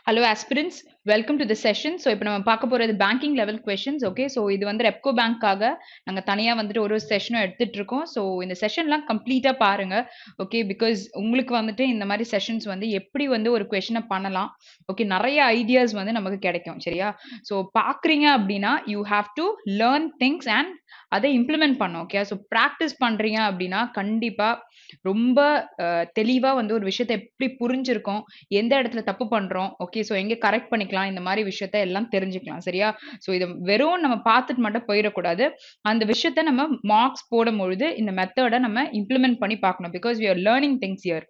Hello aspirants, welcome to the session. So இப்போ நம்ம பார்க்க போறது banking level questions. Okay, so இது வந்து ரெப்கோ பேங்க்காக நாங்க தனியா வந்துட்டு ஒரு செஷனும் எடுத்துட்டு இருக்கோம். ஸோ இந்த செஷன்லாம் கம்ப்ளீட்டா பாருங்க. ஓகே, பிகாஸ் உங்களுக்கு வந்துட்டு இந்த மாதிரி செஷன்ஸ் வந்து எப்படி வந்து ஒரு கொஷனை பண்ணலாம். ஓகே, நிறைய ஐடியாஸ் வந்து நமக்கு கிடைக்கும். சரியா? ஸோ பார்க்குறீங்க அப்படின்னா you have to learn things and அதை இம்ப்ளிமெண்ட் பண்ணும். ஓகே, ஸோ ப்ராக்டிஸ் பண்றீங்க அப்படின்னா கண்டிப்பா ரொம்ப தெளிவா வந்து ஒரு விஷயத்தை எப்படி புரிஞ்சிருக்கோம், எந்த இடத்துல தப்பு பண்றோம், ஓகே, ஸோ எங்க கரெக்ட் பண்ணிக்கலாம், இந்த மாதிரி விஷயத்த எல்லாம் தெரிஞ்சுக்கலாம். சரியா? ஸோ இதை வெறும் நம்ம பார்த்துட்டு மட்டும் போயிடக்கூடாது. அந்த விஷயத்த நம்ம மார்க்ஸ் போடும் பொழுது இந்த மெத்தடை நம்ம இம்ப்ளிமெண்ட் பண்ணி பார்க்கணும். Because we are learning things here.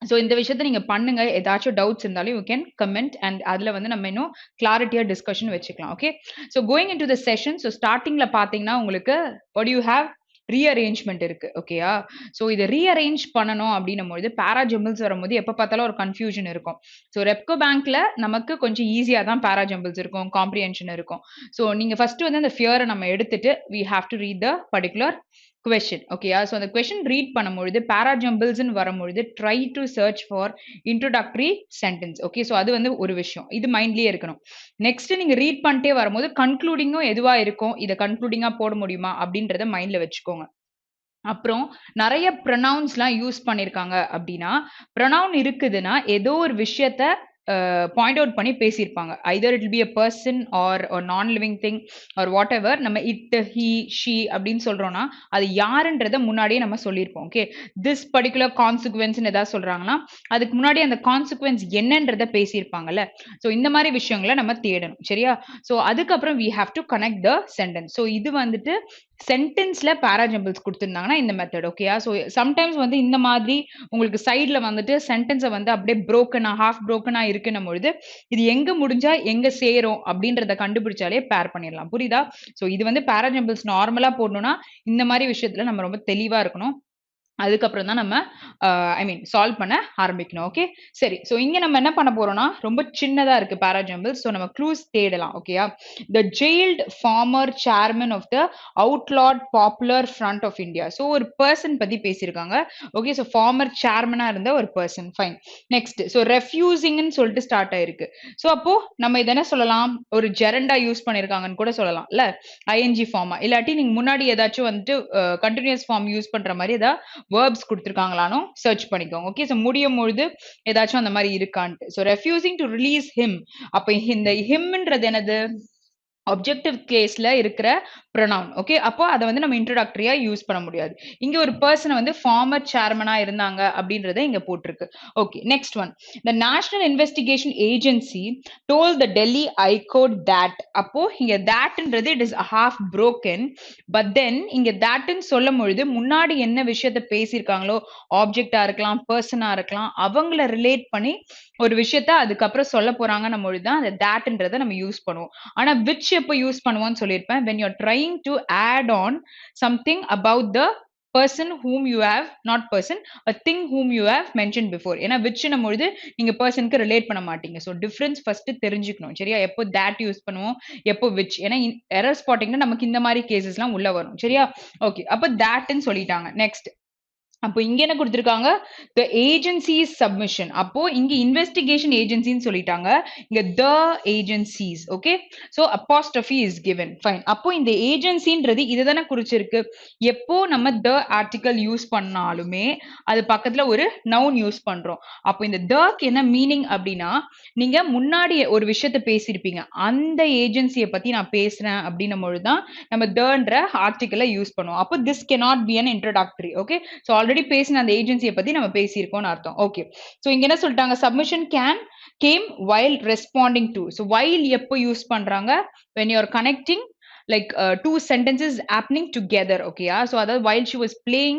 So இந்த விஷயத்த நீங்க பண்ணுங்க. ஏதாச்சும் டவுட்ஸ் இருந்தாலும் யூ கேன் கமெண்ட் அண்ட் அதுல வந்து நம்ம இன்னும் கிளாரிட்டியா டிஸ்கஷன் வச்சுக்கலாம். Okay, so going in to the session. So ஸ்டார்டிங்ல பாத்தீங்கன்னா உங்களுக்கு வாட் யூ ஹேவ் ரீஅரேஞ்ச்மெண்ட் இருக்கு. ஓகேயா? ஸோ இதை ரீஅரேஞ்ச் பண்ணணும் அப்படின்னும் போது பேராஜம்பிள்ஸ் வரும்போது எப்போ பார்த்தாலும் ஒரு கன்ஃபியூஷன் இருக்கும். ஸோ ரெப்கோ பேங்க்ல நமக்கு கொஞ்சம் ஈஸியா தான் பேராஜம்பிள்ஸ் இருக்கும், காம்ப்ரிஹென்ஷன் இருக்கும். ஸோ நீங்க ஃபர்ஸ்ட் வந்து அந்த ஃபியரை நம்ம எடுத்துட்டு we have to read the particular question. ஓகேயா? ஸோ அந்த கொஸ்டின் ரீட் பண்ணும்பொழுது பேராஜம்பிள்ஸ்ன்னு வரும்பொழுது try to search for introductory sentence. Okay, so அது வந்து ஒரு விஷயம், இது மைண்ட்லயே இருக்கணும். நெக்ஸ்ட் நீங்க ரீட் பண்ணிட்டே வரும்போது கன்க்ளூடிங்கும் எதுவா இருக்கும், இதை கன்க்ளூடிங்கா போட முடியுமா அப்படின்றத மைண்ட்ல வச்சுக்கோங்க. அப்புறம் நிறைய ப்ரொனவுன்ஸ்லாம் யூஸ் பண்ணியிருக்காங்க அப்படின்னா, ப்ரொனவுன் இருக்குதுன்னா ஏதோ ஒரு விஷயத்த பாயிண்ட் அவுட் பண்ணி பேசியிருப்பாங்க. Either it will be a person or non living thing or whatever. நம்ம இட், ஹி, ஷி அப்படின்னு சொல்றோம்னா அது யாருன்றத முன்னாடியே நம்ம சொல்லியிருப்போம். ஓகே, திஸ் பர்டிகுலர் கான்சிக்வன்ஸ்னு ஏதாவது சொல்றாங்கன்னா அதுக்கு முன்னாடி அந்த கான்சிக்வன்ஸ் என்னன்றத பேசியிருப்பாங்கல்ல. ஸோ இந்த மாதிரி விஷயங்களை நம்ம தேடணும். சரியா? ஸோ அதுக்கப்புறம் we have to connect the sentence. So இது வந்துட்டு சென்டென்ஸ்ல பேராஜம்பிள்ஸ் கொடுத்துருந்தாங்கன்னா இந்த மெத்தட். ஓகேயா? ஸோ சம்டைம்ஸ் வந்து இந்த மாதிரி உங்களுக்கு சைட்ல வந்துட்டு சென்டென்ஸை வந்து அப்படியே புரோக்கனா ஹாஃப் புரோக்கனா இருக்குன்னும் பொழுது இது எங்க முடிஞ்சா எங்க சேரும் அப்படின்றத கண்டுபிடிச்சாலே பேர் பண்ணிடலாம். புரியுதா? ஸோ இது வந்து பேராஜம்பிள்ஸ் நார்மலா போடணும்னா இந்த மாதிரி விஷயத்துல நம்ம ரொம்ப தெளிவா இருக்கணும். அதுக்கப்புறம் தான் நம்ம சால்வ் பண்ண ஆரம்பிக்கணும். ஓகே, சரி. ஸோ இங்க நம்ம என்ன பண்ண போறோம்னா ரொம்ப சின்னதா இருக்கு பேராஜம்பிள். ஸோ நம்ம க்ளூஸ் தேடலாம். ஓகேயா? The jailed former chairman of the outlawed Popular Front of India. So ஒரு பர்சன் பத்தி பேசியிருக்காங்க. ஓகே, ஸோ ஃபார்மர் சேர்மனா இருந்த ஒரு பர்சன். ஃபைன். நெக்ஸ்ட், ஸோ ரெஃப்யூசிங்னு சொல்லிட்டு ஸ்டார்ட் ஆயிருக்கு. ஸோ அப்போ நம்ம இதை என்ன சொல்லலாம், ஒரு ஜெரண்டா யூஸ் பண்ணிருக்காங்கன்னு கூட சொல்லலாம் இல்ல, ஐஎன்ஜி ஃபார்மா. இல்லாட்டி நீங்க முன்னாடி ஏதாச்சும் வந்துட்டு கண்டினியூஸ் ஃபார்ம் யூஸ் பண்ற மாதிரி ஏதாவது வேர்ப்ஸ் கொடுத்துருக்காங்களானோ சர்ச் பண்ணிக்கோங்க. ஓகே, ஸோ முடியும் பொழுது ஏதாச்சும் அந்த மாதிரி இருக்கான்ட்டு. So refusing to release him. அப்ப இந்த ஹிம்ன்றது என்னது, ஆப்ஜெக்டிவ் கேஸ்ல இருக்கிற ப்ரொனவுன். ஓகே, அப்போ அதை வந்து நம்ம இன்ட்ரோடக்டரியா யூஸ் பண்ண முடியாது. இங்க ஒரு பர்சன் வந்து ஃபார்மர் சேர்மனா இருந்தாங்க அப்படின்றத இங்க போட்டிருக்கு. Okay, next one. The National Investigation Agency told the Delhi High Court that. அப்போ இங்க தட்ன்றது it is half broken. But then இங்க தட்ன்னு சொல்லும் பொழுது முன்னாடி என்ன விஷயத்த பேசியிருக்காங்களோ, ஆப்ஜெக்டா இருக்கலாம், பர்சனா இருக்கலாம், அவங்கள ரிலேட் பண்ணி ஒரு விஷயத்த அதுக்கப்புறம் சொல்ல போறாங்கன்னும் பொழுதுதான் அந்த தட்ன்றதை நம்ம யூஸ் பண்ணுவோம். ஆனா which எப்போ யூஸ் பண்ணுவோம்னு சொல்லியிருப்பேன், when you're trying to add on something about the person whom you have, not person, a thing whom you have mentioned before. ஏன்னா whichன்னும் பொழுது நீங்க பர்சனுக்கு ரிலேட் பண்ண மாட்டீங்க. ஸோ டிஃபரன்ஸ் ஃபர்ஸ்ட் தெரிஞ்சுக்கணும். சரியா? எப்போ that யூஸ் பண்ணுவோம், எப்போ which. ஏன்னா எரர் ஸ்பாட்டிங்ல நமக்கு இந்த மாதிரி கேசஸ்லாம் உள்ள வரும். சரியா? ஓகே, அப்போ thatன்னு சொல்லிட்டாங்க. நெக்ஸ்ட், அப்போ இங்க என்ன கொடுத்திருக்காங்க, the agency's submission. அப்போ இங்க இன்வெஸ்டிகேஷன் ஏஜென்சின்னு சொல்லிட்டாங்க, இங்க the agencies. Okay, so apostrophe is given. fine. அப்போ இந்த ஏஜென்சின்றது இதுதானே குறிச்சிருக்கு. எப்போ நம்ம the article யூஸ் பண்ணாலுமே அது பக்கத்துல ஒரு noun யூஸ் பண்றோம். அப்போ இந்த the என்ன மீனிங் அப்படின்னா, நீங்க முன்னாடி ஒரு விஷயத்த பேசியிருப்பீங்க, அந்த ஏஜென்சியை பத்தி நான் பேசுறேன் அப்படின்னும் பொழுதுதான் நம்ம the ஆர்டிக்கலை யூஸ் பண்ணுவோம். அப்போ this cannot be an introductory. Okay, so already பேசின அந்த ஏஜென்சியை பத்தி நம்ம பேசியிருக்கோம்னு அர்த்தம். ஓகே, ஸோ இங்க என்ன சொல்லிட்டாங்க, submission game while responding to. So while எப்போ யூஸ் பண்றாங்க, when you are connecting like two sentences happening together. Okay, so அதாவது while she was playing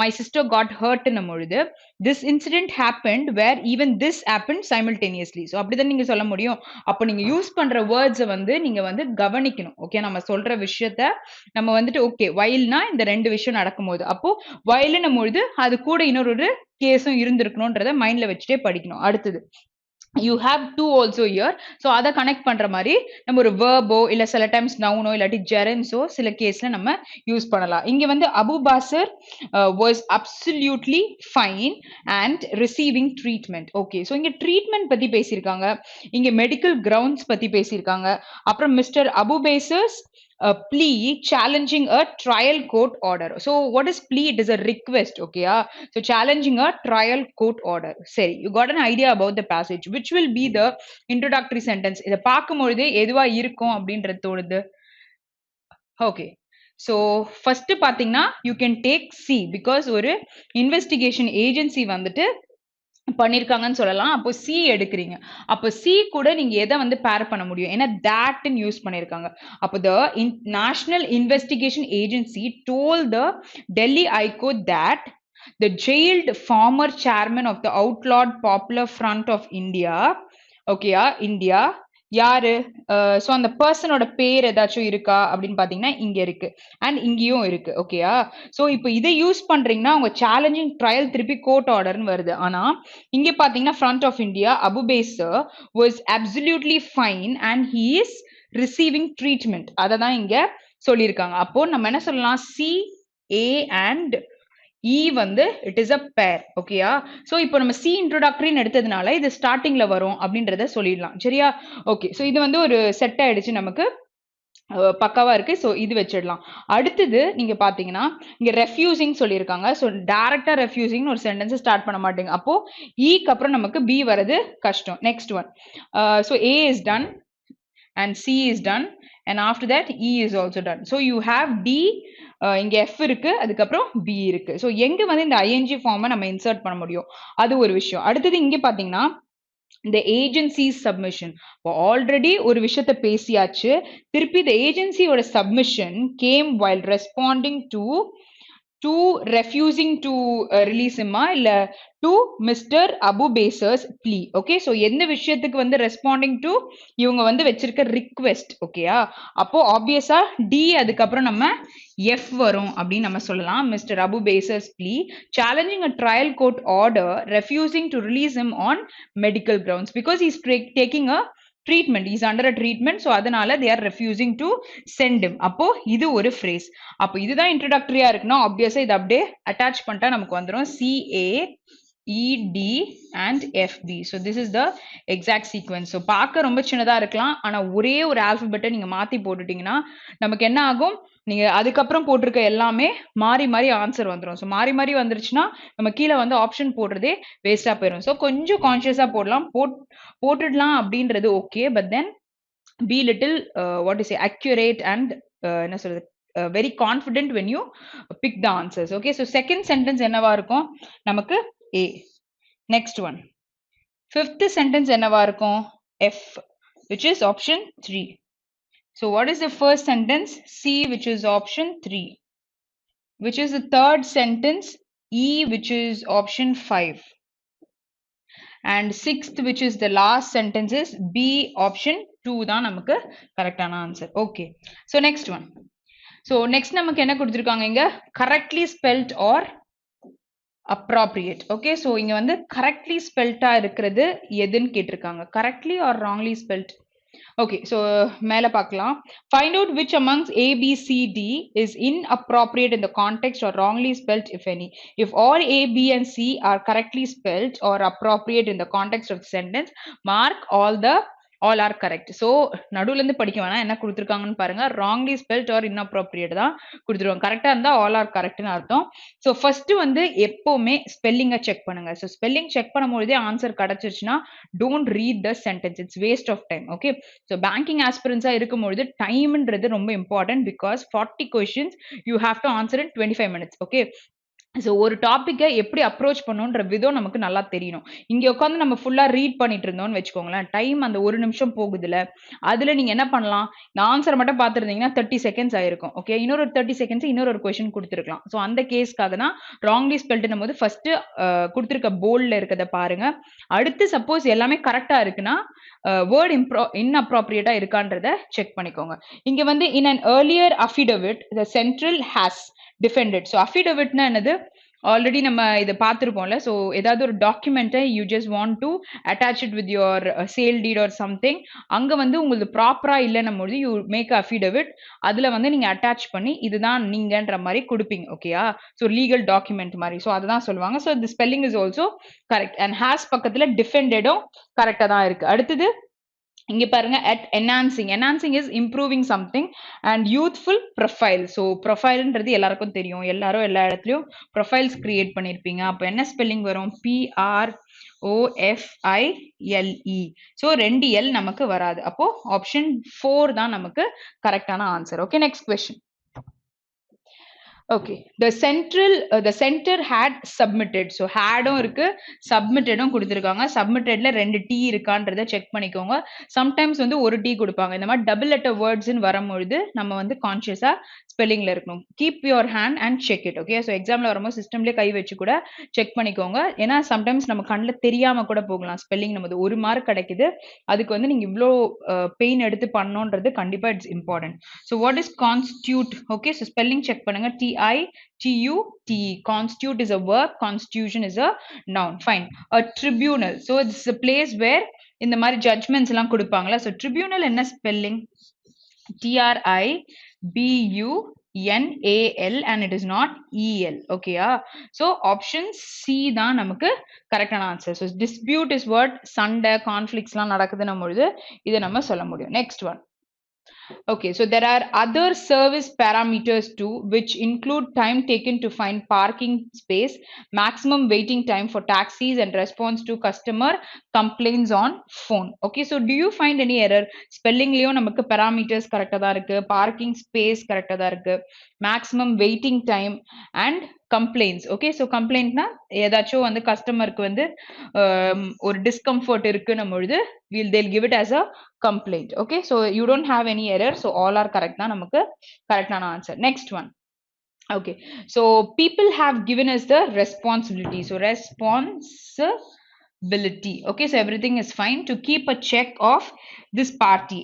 my sister got hurt என்னும் பொழுது this incident happened where even this happened simultaneously. so அப்படிதான் நீங்க சொல்ல முடியும். அப்போ நீங்க யூஸ் பண்ற வேர்ட்ஸை வந்து நீங்க வந்து கவனிக்கணும். ஓகே, நம்ம சொல்ற விஷயத்த நம்ம வந்துட்டு ஓகே whileனா இந்த ரெண்டு விஷயம் நடக்கும்போது, அப்போ whileன்னும் பொழுது அது கூட இன்னொரு கேஸும் இருந்திருக்கணும்ன்றத மைண்ட்ல வச்சுட்டே படிக்கணும். அடுத்தது, you have two also here. So அதை கனெக்ட் பண்ற மாதிரி நம்ம ஒரு வேர்போ இல்ல சில டைம்ஸ் நவுனோ இல்லாட்டி ஜெரன்ஸோ சில கேஸ்ல நம்ம யூஸ் பண்ணலாம். இங்க வந்து Abu pastor was absolutely fine and receiving treatment. Okay, so இங்க ட்ரீட்மெண்ட் பத்தி பேசியிருக்காங்க, இங்க மெடிக்கல் கிரவுண்ட்ஸ் பத்தி பேசியிருக்காங்க. அப்புறம் mister Abu pacers a plea challenging a trial court order. So what is plea? It is a request. Okay, so challenging a trial court order. Say you got an idea about the passage. Which will be the introductory sentence? இத பார்க்கும்போது எதுவா இருக்கும் அப்படின்றது தோணுது. Okay, so first பாத்தீங்கன்னா you can take C because ஒரு investigation agency வந்துட்டு பண்ணிருக்காங்கன்னு சொல்லலாம். அப்போ சி எடுக்கிறீங்க, அப்போ சி கூட நீங்க எதை வந்து பேர் பண்ண முடியும், ஏன்னா that யூஸ் பண்ணிருக்காங்க. அப்போ the national investigation agency told the Delhi High Court that the jailed former chairman of the outlawed Popular Front of India, ஓகேயா, இந்தியா யாரு, ஸோ அந்த பர்சனோட பேர் ஏதாச்சும் இருக்கா அப்படின்னு பாத்தீங்கன்னா இங்க இருக்கு அண்ட் இங்கேயும் இருக்கு. ஓகேயா, ஸோ இப்போ இதை யூஸ் பண்றீங்கன்னா உங்க சேலஞ்சிங் ட்ரையல் திருப்பி கோர்ட் ஆர்டர்னு வருது. ஆனா இங்க பாத்தீங்கன்னா ஃப்ரண்ட் ஆஃப் இந்தியா அபு பேசர் was absolutely fine and he is receiving treatment, அதை தான் இங்க சொல்லியிருக்காங்க. அப்போ நம்ம என்ன சொல்லலாம், சி ஏ அண்ட் E வந்து it is a pair. ஓகேயா, சோ இப்போ நம்ம C introductory எடுத்ததுனால இது ஸ்டார்டிங்ல வரும் அப்படின்றத சொல்லிடலாம். சரியா, ஓகே, சோ இது வந்து ஒரு செட் ஆயிடுச்சு, நமக்கு பக்காவா இருக்கு. சோ இது வச்சிடலாம். அடுத்தது நீங்க பாத்தீங்கன்னா இங்க ரெஃப்யூசிங் சொல்லியிருக்காங்க. சோ டைரக்டா ரெஃப்யூசிங் ஒரு சென்டென்ஸ் ஸ்டார்ட் பண்ண மாட்டீங்க, அப்போ ஈக்கு அப்புறம் நமக்கு பி வரது கஷ்டம். Next one, so A is done and C is done and after that E is also done. So you have D, இங்க F இருக்கு, அதுக்கப்புறம் B இருக்கு. So எங்க வந்து இந்த ING ஃபார்மை நம்ம இன்சர்ட் பண்ண முடியும், அது ஒரு விஷயம். அடுத்தது இங்க பாத்தீங்கன்னா the agency's submission. ஆல்ரெடி ஒரு விஷயத்த பேசியாச்சு, திருப்பி the agency ஓட submission came while responding to refusing to release him இல்ல to Mr. Abu Baser's plea. Okay, so எந்த விஷயத்துக்கு வந்து responding to இவங்க வந்து வச்சிருக்க request. ஓகேயா, அப்போ ஆப்வியஸா D அதுக்கப்புறம் நம்ம F வரும் அப்படின்னு நம்ம சொல்லலாம். Mr. Abu Baser's plea challenging a trial court order refusing to release him on medical grounds because he's taking a treatment, is under a treatment, so அதனால they are refusing to send him. அப்போ இது ஒரு phrase. அப்போ இதுதான் introductory-ஆ இருக்குன்னா obviously இதை அப்படியே attach பண்ணிட்டா நமக்கு வந்துரும் CA ED and FB. So this is the exact sequence. So பார்க்க ரொம்ப சின்னதா இருக்கலாம், ஆனா ஒரே ஒரு ஆல்பபெட்டை நீங்க மாத்தி போட்டுட்டீங்கன்னா நமக்கு என்ன ஆகும், நீங்க அதுக்கப்புறம் போட்டிருக்க எல்லாமே மாறி மாறி ஆன்சர் வந்துடும். ஸோ மாறி மாறி வந்துருச்சுன்னா நம்ம கீழே வந்து ஆப்ஷன் போடுறதே வேஸ்டா போயிடும். ஸோ கொஞ்சம் கான்சியஸா போடலாம், போட்டுடலாம் அப்படின்றது okay, but then be little what is accurate and என்ன சொல்றது, very confident when you pick the answers. Okay, so second sentence என்னவா இருக்கும் நமக்கு A. Next one, fifth sentence என்னவா இருக்கும் F, which is option 3. So what is the first sentence? C, which is option 3. Which is the third sentence? E, which is option 5. And sixth, which is the last sentence, is B, option 2 தான் நமக்கு கரெக்டான answer. Okay, so next one. So next நமக்கு என்ன கொடுத்திருக்காங்க இங்க, correctly spelt or appropriate. Okay, so இங்க வந்து correctly spelt-ஆ இருக்கிறது எதுன்னு கேட்டிருக்காங்க, correctly or wrongly spelt. Okay, so மேல பார்க்கலாம். Find out which amongst A, B, C, D is inappropriate in the context or wrongly spelt, if any. If all A, B and C are correctly spelt or appropriate in the context of the sentence, mark all are correct. So நடுவுல இருந்து படிக்க வேணாம், என்ன கொடுத்திருக்காங்கன்னு பாருங்க, wrongly spelt or inappropriate தான் கொடுத்துருவாங்க. கரெக்டா இருந்தா all are correctனு அர்த்தம். ஸோ ஃபர்ஸ்ட் வந்து எப்பவுமே ஸ்பெல்லிங்கை செக் பண்ணுங்க. ஸோ ஸ்பெல்லிங் செக் பண்ணும்போதே ஆன்சர் கிடைச்சிருச்சுன்னா don't read the sentence, it's waste of time. Okay, so banking ஆஸ்பிரன்ஸா இருக்கும்பொழுது டைம்ன்றது ரொம்ப important, because 40 questions you have to answer in 25 minutes. Okay, so ஒரு டாப்பிக்கை எப்படி அப்ரோச் பண்ணணுன்ற விதம் நமக்கு நல்லா தெரியணும். இங்கே உட்காந்து நம்ம ஃபுல்லாக ரீட் பண்ணிட்டு இருந்தோம்னு வச்சுக்கோங்களேன், டைம் அந்த ஒரு நிமிஷம் போகுதுல, அதில் நீங்கள் என்ன பண்ணலாம், நான் ஆன்சரை மட்டும் பார்த்துருந்தீங்கன்னா 30 seconds ஆயிருக்கும். ஓகே, இன்னொரு 30 seconds இன்னொரு கொஸ்டின் கொடுத்துருக்கலாம். ஸோ அந்த கேஸ்க்காக தான் ராங்லி ஸ்பெல்ட்னும் போது ஃபர்ஸ்ட் கொடுத்துருக்க போல்டில் இருக்கிறத பாருங்க. அடுத்து சப்போஸ் எல்லாமே கரெக்டாக இருக்குன்னா வேர்ட் இன்அப்ராப்ரியேட்டா இருக்கான்றத செக் பண்ணிக்கோங்க. இங்க வந்து in an earlier affidavit the central has defended. So affidavitனா என்னது, ஆல்ரெடி நம்ம இத பார்த்திருப்போம்ல. ஸோ ஏதாவது ஒரு டாக்குமெண்ட்ட you just want to attach it with your sale deed or something. அங்க வந்து உங்களுக்கு ப்ராப்பரா இல்லன்னும்போது யூ மேக் அ அஃபிடவிட். அதுல வந்து நீங்க அட்டாச் பண்ணி இதுதான் நீங்கன்ற மாரி குடுப்பீங்க. ஓகேயா? ஸோ லீகல் டாக்குமெண்ட் மாரி. ஸோ அததான் சொல்லுவாங்க. So the spelling is also correct. And has பக்கத்துல டிஃபெண்டடும் கரெக்ட்டா தான் இருக்கு. அடுத்தது இங்க பாருங்க at enhancing is improving something and youthful profile. so profileன்றது எல்லாருக்கும் தெரியும். எல்லாரும் எல்லா இடத்துலயும் profiles create பண்ணிருப்பீங்க. அப்ப என்ன ஸ்பெல்லிங் வரும்? PROFILE. so 2 L நமக்கு வராது. அப்போ ஆப்ஷன் 4 தான் நமக்கு கரெக்டான answer. Okay, next question. Okay, the center had submitted. so hadம் இருக்கு, submittedம் கொடுத்திருக்காங்க. submittedல 2 T இருக்கான்றத செக் பண்ணிக்கோங்க. sometimes வந்து ஒரு T கொடுப்பாங்க. இந்த மாதிரி double letter words ன்னு வரும்பொழுது நம்ம வந்து கான்ஷியஸா ஸ்பெல்லிங்ல இருக்கணும். keep your hand and check it. okay, so எக்ஸாம்ல வரும்போது சிஸ்டம்லயே கை வச்சு கூட செக் பண்ணிக்கோங்க. ஏன்னா சம்டைம்ஸ் நம்ம கண்ணுல தெரியாம கூட போகலாம். ஸ்பெல்லிங் நமது 1 மார்க் கிடைக்குது, அதுக்கு வந்து நீங்க இவ்ளோ பெயின் எடுத்து பண்ணணும்ன்றது கண்டிப்பா it's important. so what is constitute? okay, so spelling check பண்ணுங்க. TITUTE. constitute is a verb, constitution is a noun. fine. a tribunal, so it's a place where இந்த மாதிரி judgments எல்லாம் கொடுப்பாங்களா. so tribunal என்ன spelling? TRIBUNAL and it is not EL. okay, so option C தான் நமக்கு கரெக்டான answer. so dispute is what? சண்டை, conflicts எல்லாம் நடக்குதுன்னும் பொழுது இதை நம்ம சொல்ல முடியும். next one. Okay, so there are other service parameters too, which include time taken to find parking space, maximum waiting time for taxis, and response to customer complaints on phone. Okay, so do you find any error? Spelling லயோ நமக்கு parameters கரெக்டா தான் இருக்கு, parking space கரெக்டா தான் இருக்கு, maximum waiting time and complaints. okay, so complaint na ஏதாச்சும் வந்து கஸ்டமருக்கு வந்து ஒரு டிஸ்கம்ஃபர்ட் இருக்குன்னும் பொழுது they'll give it as a complaint. okay, so you don't have any error, so all are correct தான் நமக்கு கரெக்டான answer. next one. okay, so people have given us the responsibility. so responsibility. okay, so everything is fine. to keep a check of this party,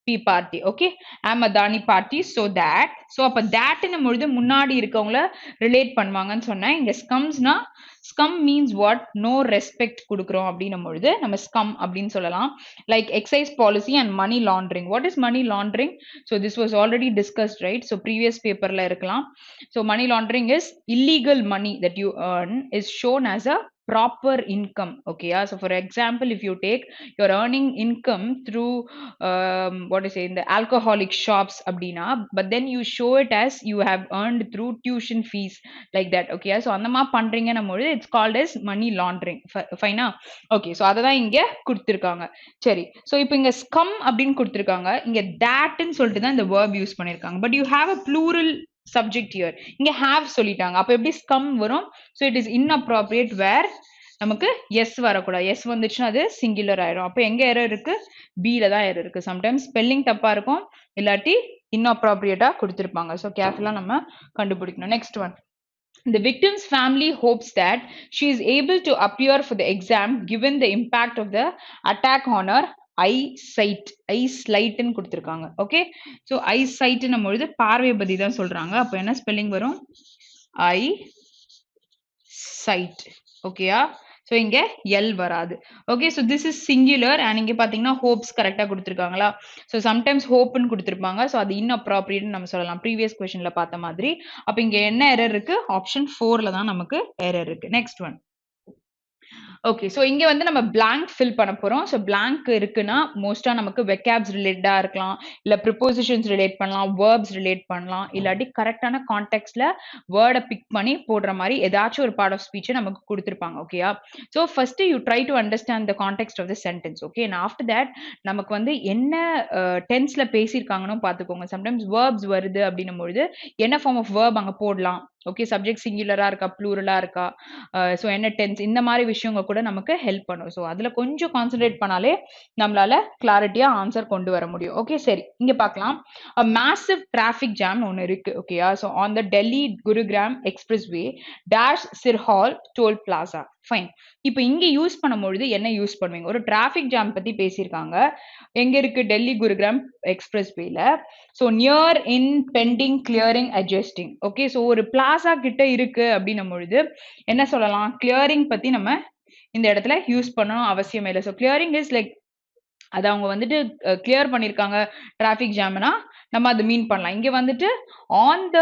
P party. okay, am Adani party, so that. so அப்ப that ன்னு பொழுது முன்னாடி இருக்கவங்கள relate பண்ணுவாங்கன்னு சொன்னேன். இங்க scumsனா scum means what? no respect கொடுக்கிறோம் அப்படின்னும் பொழுது நம்ம scum அப்படின்னு சொல்லலாம். like excise policy and money laundering. what is money laundering? so this was already discussed, right? so previous paperல இருக்கலாம். so money laundering is illegal money that you earn is shown as a proper income. okay, so for example, if you take your earning income through what is in the alcoholic shops abdina, but then you show it as you have earned through tuition fees, like that. okay, so andama pandringa namodu it's called as money laundering. fine. okay, so adha inge kuduthirukanga. seri, so ipo inga scum abdin kuduthirukanga, inga that ன்னு சொல்லிட்டு தான் இந்த verb use பண்ணிருக்காங்க. but you have a plural subject here. இங்க have சொல்லிட்டாங்க. அப்ப எப்படி scum வரும்? so it is inappropriate where நமக்கு yes வரக்கூடாது. yes வந்துச்சுன்னா அது சிங்குலர் ஆயிடும். அப்ப எங்க எரர் இருக்கு? B ல தான் எரர் இருக்கு. சம்டைம்ஸ் ஸ்பெல்லிங் தப்பா இருக்கும், இல்லாட்டி inappropriate-ஆ கொடுத்திருப்பாங்க. so careful-ஆ நம்ம கண்டுபிடிக்கணும். next one. the victim's family hopes that she is able to appear for the exam given the impact of the attack on her eyesight. ன்னு கொடுத்திருக்காங்க. okay, so eyesight ன்னும் பொழுது பார்வை பத்தி தான் சொல்றாங்க. அப்ப என்ன ஸ்பெல்லிங் வரும்? eyesight. ஓகேயா? so இங்க L வராது. okay, so this is singular and இங்க பாத்தீங்கன்னா hopes கரெக்டா கொடுத்திருக்காங்களா? so sometimes hope ன்னு கொடுத்திருப்பாங்க. so அது inappropriate நம்ம சொல்லலாம். previous questionல பார்த்த மாதிரி. அப்ப இங்க என்ன error இருக்கு? option 4ல தான் நமக்கு error இருக்கு. next one. okay, so இங்க வந்து நம்ம blank fill பண்ண போறோம். so blank இருக்குன்னா மோஸ்டா நமக்கு vocabs ரிலேட்டடா இருக்கலாம், இல்ல prepositions ரிலேட் பண்ணலாம், verbs ரிலேட் பண்ணலாம், இல்லாட்டி கரெக்டான கான்டெக்ஸ்ட்ல வேர்டை பிக் பண்ணி போடுற மாதிரி ஏதாச்சும் ஒரு பார்ட் ஆஃப் ஸ்பீச் நமக்கு கொடுத்திருப்பாங்க. ஓகேயா? so first you try to understand the context of the sentence. okay, and after that நமக்கு வந்து என்ன டென்ஸ்ல பேசியிருக்காங்கன்னு பாத்துக்கோங்க. sometimes verbs வருது அப்படின்னும் பொழுது என்ன ஃபார்ம் ஆஃப் verb அங்க போடலாம். ஓகே, சப்ஜெக்ட் சிங்குலரா இருக்கா, ப்ளூரலா இருக்கா, ஸோ என்ன டென்ஸ், இந்த மாதிரி விஷயங்கள் கூட நமக்கு ஹெல்ப் பண்ணும். ஸோ அதுல கொஞ்சம் கான்சென்ட்ரேட் பண்ணாலே நம்மளால கிளாரிட்டியா ஆன்சர் கொண்டு வர முடியும். ஓகே, சரி, இங்க பார்க்கலாம். மேசிவ் டிராபிக் ஜாம் ஒன்று இருக்கு. ஓகேயா? So on the Delhi Gurugram express way dash Sirhaul toll plaza. Fine. இப்போ இங்க யூஸ் பண்ணும்பொழுது என்ன யூஸ் பண்ணுவீங்க? ஒரு டிராஃபிக் ஜாம் பத்தி பேசியிருக்காங்க. எங்க இருக்கு? டெல்லி குருகிராம் எக்ஸ்பிரஸ் வேல. So near, in, pending, clearing, adjusting. Okay. So ஒரு பிளாசா கிட்ட இருக்கு அப்படின்னும் பொழுது என்ன சொல்லலாம்? கிளியரிங் பத்தி நம்ம இந்த இடத்துல யூஸ் பண்ணணும் அவசியமே இல்ல. ஸோ கிளியரிங் இஸ் லைக் அது அவங்க வந்துட்டு கிளியர் பண்ணியிருக்காங்க டிராஃபிக் ஜாம்னா நம்ம அது மீன் பண்ணலாம். இங்க வந்துட்டு ஆன் த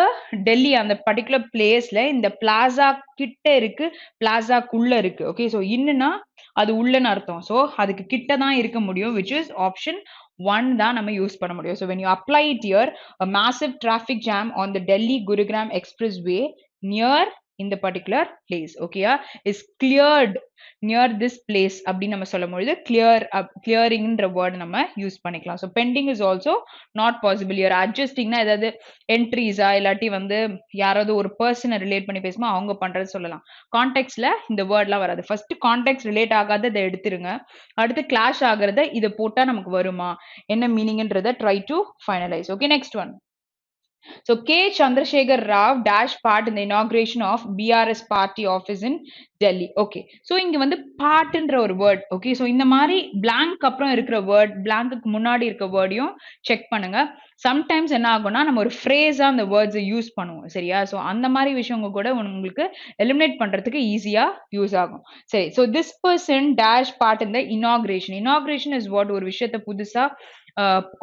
டெல்லி அந்த பர்ட்டிகுலர் பிளேஸ்ல இந்த பிளாசா கிட்ட இருக்கு, பிளாசாக்குள்ள இருக்கு. ஓகே. ஸோ இன்னுனா அது உள்ளன்னு அர்த்தம். ஸோ அதுக்கு கிட்ட தான் இருக்க முடியும், which is option 1 தான் நம்ம யூஸ் பண்ண முடியும். So when you apply it here, a massive traffic jam on the Delhi Gurugram expressway near in the particular place, okay, is cleared near this place அப்படி நம்ம சொல்லும்பொழுது clearingன்ற வேர்ட் நம்ம use பண்ணிக்கலாம். So pending is also not possible here. adjustingனா ஏதாவது என்ட்ரிஸா இல்லாட்டி வந்து யாராவது ஒரு பர்சனை ரிலேட் பண்ணி பேசுமா அவங்க பண்றது சொல்லலாம். கான்டெக்ட்ல இந்த வேர்ட்லாம் வராது. ஃபர்ஸ்ட் கான்டெக்ட் ரிலேட் ஆகாததை எடுத்துருங்க. அடுத்து கிளாஷ் ஆகுறத இதை போட்டா நமக்கு வருமா, என்ன மீனிங்ன்றத try to finalise. Okay. Next one. So K. Chandrasekhar Rao dash part in the inauguration of BRS party office in Delhi. Okay. So இங்க வந்து பார்ட்ன்ற ஒரு வேர்ட். ஓகே. ஸோ இந்த மாதிரி பிளாங்க் அப்புறம் இருக்கிற வேர்ட், பிளாங்க்கு முன்னாடி இருக்க வேர்டையும் செக் பண்ணுங்க. சம்டைம்ஸ் என்ன ஆகும்னா நம்ம ஒரு ஃப்ரேஸா அந்த வேர்ட்ஸை யூஸ் பண்ணுவோம். சரியா? ஸோ அந்த மாதிரி விஷயங்க கூட உங்களுக்கு எலிமினேட் பண்றதுக்கு ஈஸியா யூஸ் ஆகும். சரி. So this person dash part இந்த இனாகிரேஷன். Inauguration is what? ஒரு விஷயத்த புதுசா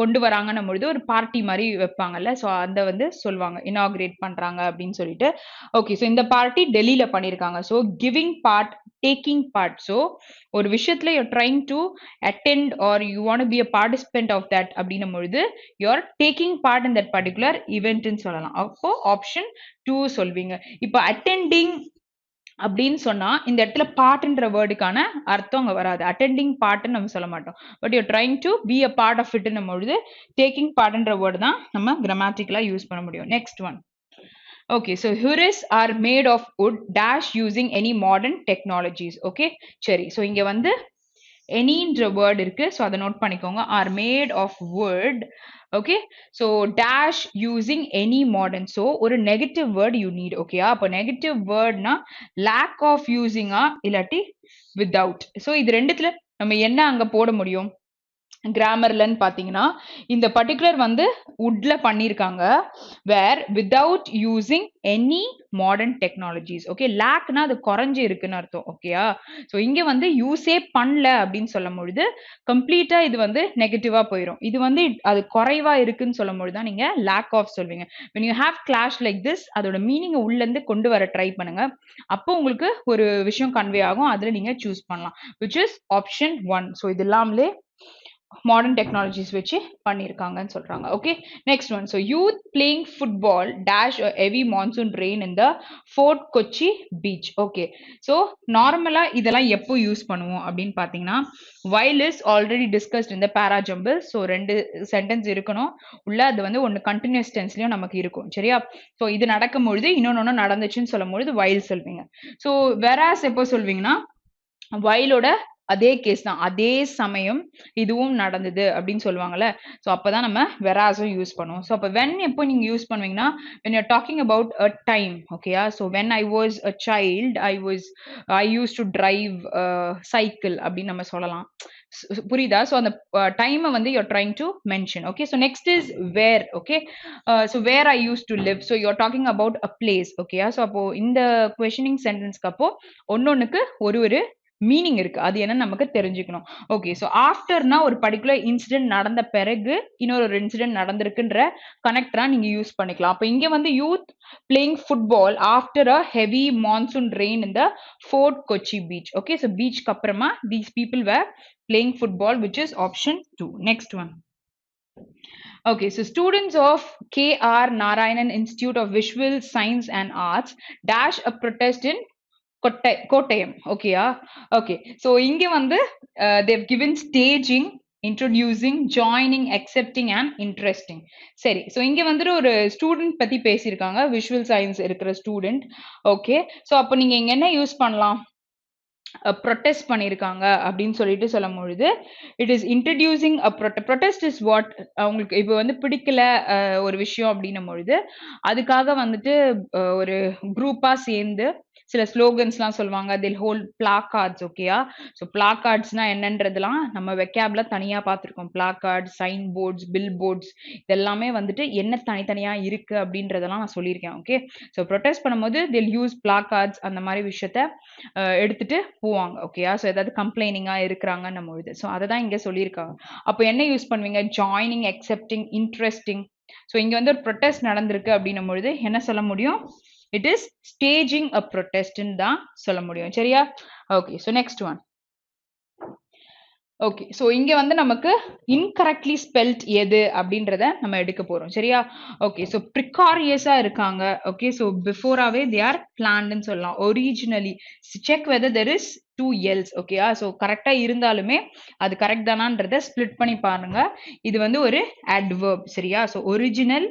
கொண்டு வராங்கன்னும் பொழுது ஒரு பார்ட்டி மாதிரி வைப்பாங்கல்ல. ஸோ அந்த வந்து சொல்லுவாங்க இனாகிரேட் பண்றாங்க அப்படின்னு சொல்லிட்டு. ஓகே. ஸோ இந்த பார்ட்டி டெல்லியில பண்ணியிருக்காங்க. So giving part, taking part. So ஒரு விஷயத்துல you're trying to attend or you want be a participant of that அப்படின்னும் பொழுது you're taking part in that particular இவெண்ட்னு சொல்லலாம். அப்போ ஆப்ஷன் 2 சொல்வீங்க. இப்போ அட்டெண்டிங் அப்படின்னு சொன்னா இந்த இடத்துல பார்ட்ன்ற வேர்டுக்கான அர்த்தம் அங்க வராது. அட்டெண்டிங் பார்ட்னு நம்ம சொல்ல மாட்டோம். But you trying to be a part of இட்னும் பொழுது டேக்கிங் பார்ட்ன்ற வேர்டு தான் நம்ம கிராமட்டிக்கலா யூஸ் பண்ண முடியும். Next one. Okay, so huris are made of wood dash using any modern technologies. Okay, சரி. So இங்க வந்து anyன்ற word இருக்கு. So அதை நோட் பண்ணிக்கோங்க. are made of wood. Okay, so dash using any modern. So ஒரு negative word you need. Okay, அப்போ negative wordனா lack of using இல்லாட்டி without. So இது ரெண்டுத்துல நம்ம என்ன அங்க போட முடியும்? கிராமர்லன்னு பாத்தீங்கன்னா இந்த பர்டிகுலர் வந்து வுட்ல பண்ணிருக்காங்க, where without using any modern technologies. Okay. லேக்னா அது குறைஞ்சு இருக்குன்னு அர்த்தம். ஓகேயா? ஸோ இங்க வந்து யூஸே பண்ணல அப்படின்னு சொல்லும் பொழுது கம்ப்ளீட்டா இது வந்து நெகட்டிவா போயிடும். இது வந்து அது குறைவா இருக்குன்னு சொல்லும் பொழுது தான் நீங்க லேக் ஆஃப் சொல்வீங்க. when you have clash like this அதோட மீனிங் உள்ள இருந்து கொண்டு வர ட்ரை பண்ணுங்க. அப்போ உங்களுக்கு ஒரு விஷயம் கன்வே ஆகும். அதுல நீங்க சூஸ் பண்ணலாம், which is option 1. ஸோ இது இல்லாமலே மாடர்ன் டெக்னாலஜிஸ் வச்சு பண்ணியிருக்காங்கன்னு சொல்றாங்க. Okay. Next one. So youth playing football dash heavy monsoon rain in the Fort Kochi beach. Okay. So நார்மலா இதெல்லாம் எப்போ யூஸ் பண்ணுவோம் அப்படின்னு பார்த்தீங்கன்னா while is already discussed in the parajumble. So 2 sentence இருக்கணும் உள்ள. அது வந்து ஒன்று கண்டினியூஸ் டென்ஸ்லயும் நமக்கு இருக்கும். சரியா? ஸோ இது நடக்கும் பொழுது இன்னொன்னு நடந்துச்சுன்னு சொல்லும் பொழுது while சொல்வீங்க. ஸோ whereas எப்போ சொல்வீங்கன்னா whileோட அதே கேஸ் தான், அதே சமயம் இதுவும் நடந்தது அப்படின்னு சொல்லுவாங்கல்ல. ஸோ அப்பதான் நம்ம வெராஸும் யூஸ் பண்ணுவோம். ஸோ அப்போ வென் எப்போ நீங்க யூஸ் பண்ணுவீங்கன்னா when you're talking about a time. ஓகேயா? So when I was a child I used to drive cycle அப்படின்னு நம்ம சொல்லலாம். புரியுதா? ஸோ அந்த டைமை வந்து you're trying to mention. Okay, so next is where. Okay, so where I used to live. So you're talking about a place. Okay, so அப்போ இந்த questioning sentence அப்போ ஒன்னொன்னுக்கு ஒரு மீனிங் இருக்கு. அது என்ன நமக்கு தெரிஞ்சுக்கணும். ஓகே. ஸோ ஆஃப்டர்னா ஒரு பர்டிகுலர் இன்சிடென்ட் நடந்த பிறகு இன்னொரு இன்சிடென்ட் நடந்திருக்குன்ற கனெக்டரா நீங்க யூஸ் பண்ணிக்கலாம். அப்போ இங்க வந்து youth playing football after a heavy monsoon rain in the Fort Kochi beach. Okay. So பீச்க்கு அப்புறமா these people were playing football, which is option 2. Next one. Okay, so students of K.R. Narayanan Institute of Visual Science and Arts dash a protest in Kottayam. Okay, okay. So இங்க வந்து they've given staging, introducing, joining, accepting and interesting. சரி. So இங்க வந்துட்டு ஒரு student பத்தி பேசியிருக்காங்க, visual science இருக்கிற student. Okay. So அப்போ நீங்க இங்க என்ன யூஸ் பண்ணலாம்? ப்ரொட்டஸ்ட் பண்ணியிருக்காங்க அப்படின்னு சொல்லிட்டு சொல்லும் பொழுது it is introducing a protest is what? அவங்களுக்கு இப்போ வந்து பிடிக்கல ஒரு விஷயம் அப்படின்னும் பொழுது அதுக்காக வந்துட்டு ஒரு குரூப்பா சேர்ந்து சில ஸ்லோகன்ஸ்லாம் சொல்லுவாங்க. they'll hold placards. ஓகேயா? ஸோ பிளாகார்ட்ஸ்னா என்னன்றதெல்லாம் நம்ம வெக்காப்ல தனியா பார்த்துருக்கோம். பிளாகார்ட்ஸ், சைன் போர்ட்ஸ், பில் போர்ட்ஸ் இதெல்லாமே வந்துட்டு என்ன தனித்தனியா இருக்கு அப்படின்றதெல்லாம் நான் சொல்லியிருக்கேன். ஓகே. ஸோ ப்ரொடெஸ்ட் பண்ணும்போது they'll use placards அந்த மாதிரி விஷயத்த எடுத்துட்டு போவாங்க. ஓகேயா? ஸோ ஏதாவது கம்ப்ளைனிங்கா இருக்கிறாங்கன்னும் பொழுது. ஸோ அதை தான் இங்க சொல்லியிருக்காங்க. அப்போ என்ன யூஸ் பண்ணுவீங்க? Joining, accepting, interesting. ஸோ இங்க வந்து ஒரு ப்ரொடெஸ்ட் நடந்திருக்கு அப்படின்னும் பொழுது என்ன சொல்ல முடியும்? இட் இஸ் ஸ்டேஜிங் அ ப்ரொடெஸ்ட்னு தான் சொல்ல முடியும். சரியா? Okay. So next one. Okay. So இங்க வந்து நமக்கு இன்கரெக்ட்லி ஸ்பெல்ட் எது அப்படின்றத நம்ம எடுக்க போறோம். சரியா? ஓகே. ஸோ ப்ரிகாரியஸா இருக்காங்க. ஓகே. ஸோ பிஃபோராவே தே ஆர் பிளான்டுன்னு சொல்லலாம். Originally check weather there is 2 else. ஓகேயா? ஸோ கரெக்டா இருந்தாலுமே அது கரெக்ட் தானான்றத ஸ்ப்ளிட் பண்ணி பாருங்க. இது வந்து ஒரு அட்வர்ப். சரியா? ஸோ ஒரிஜினல்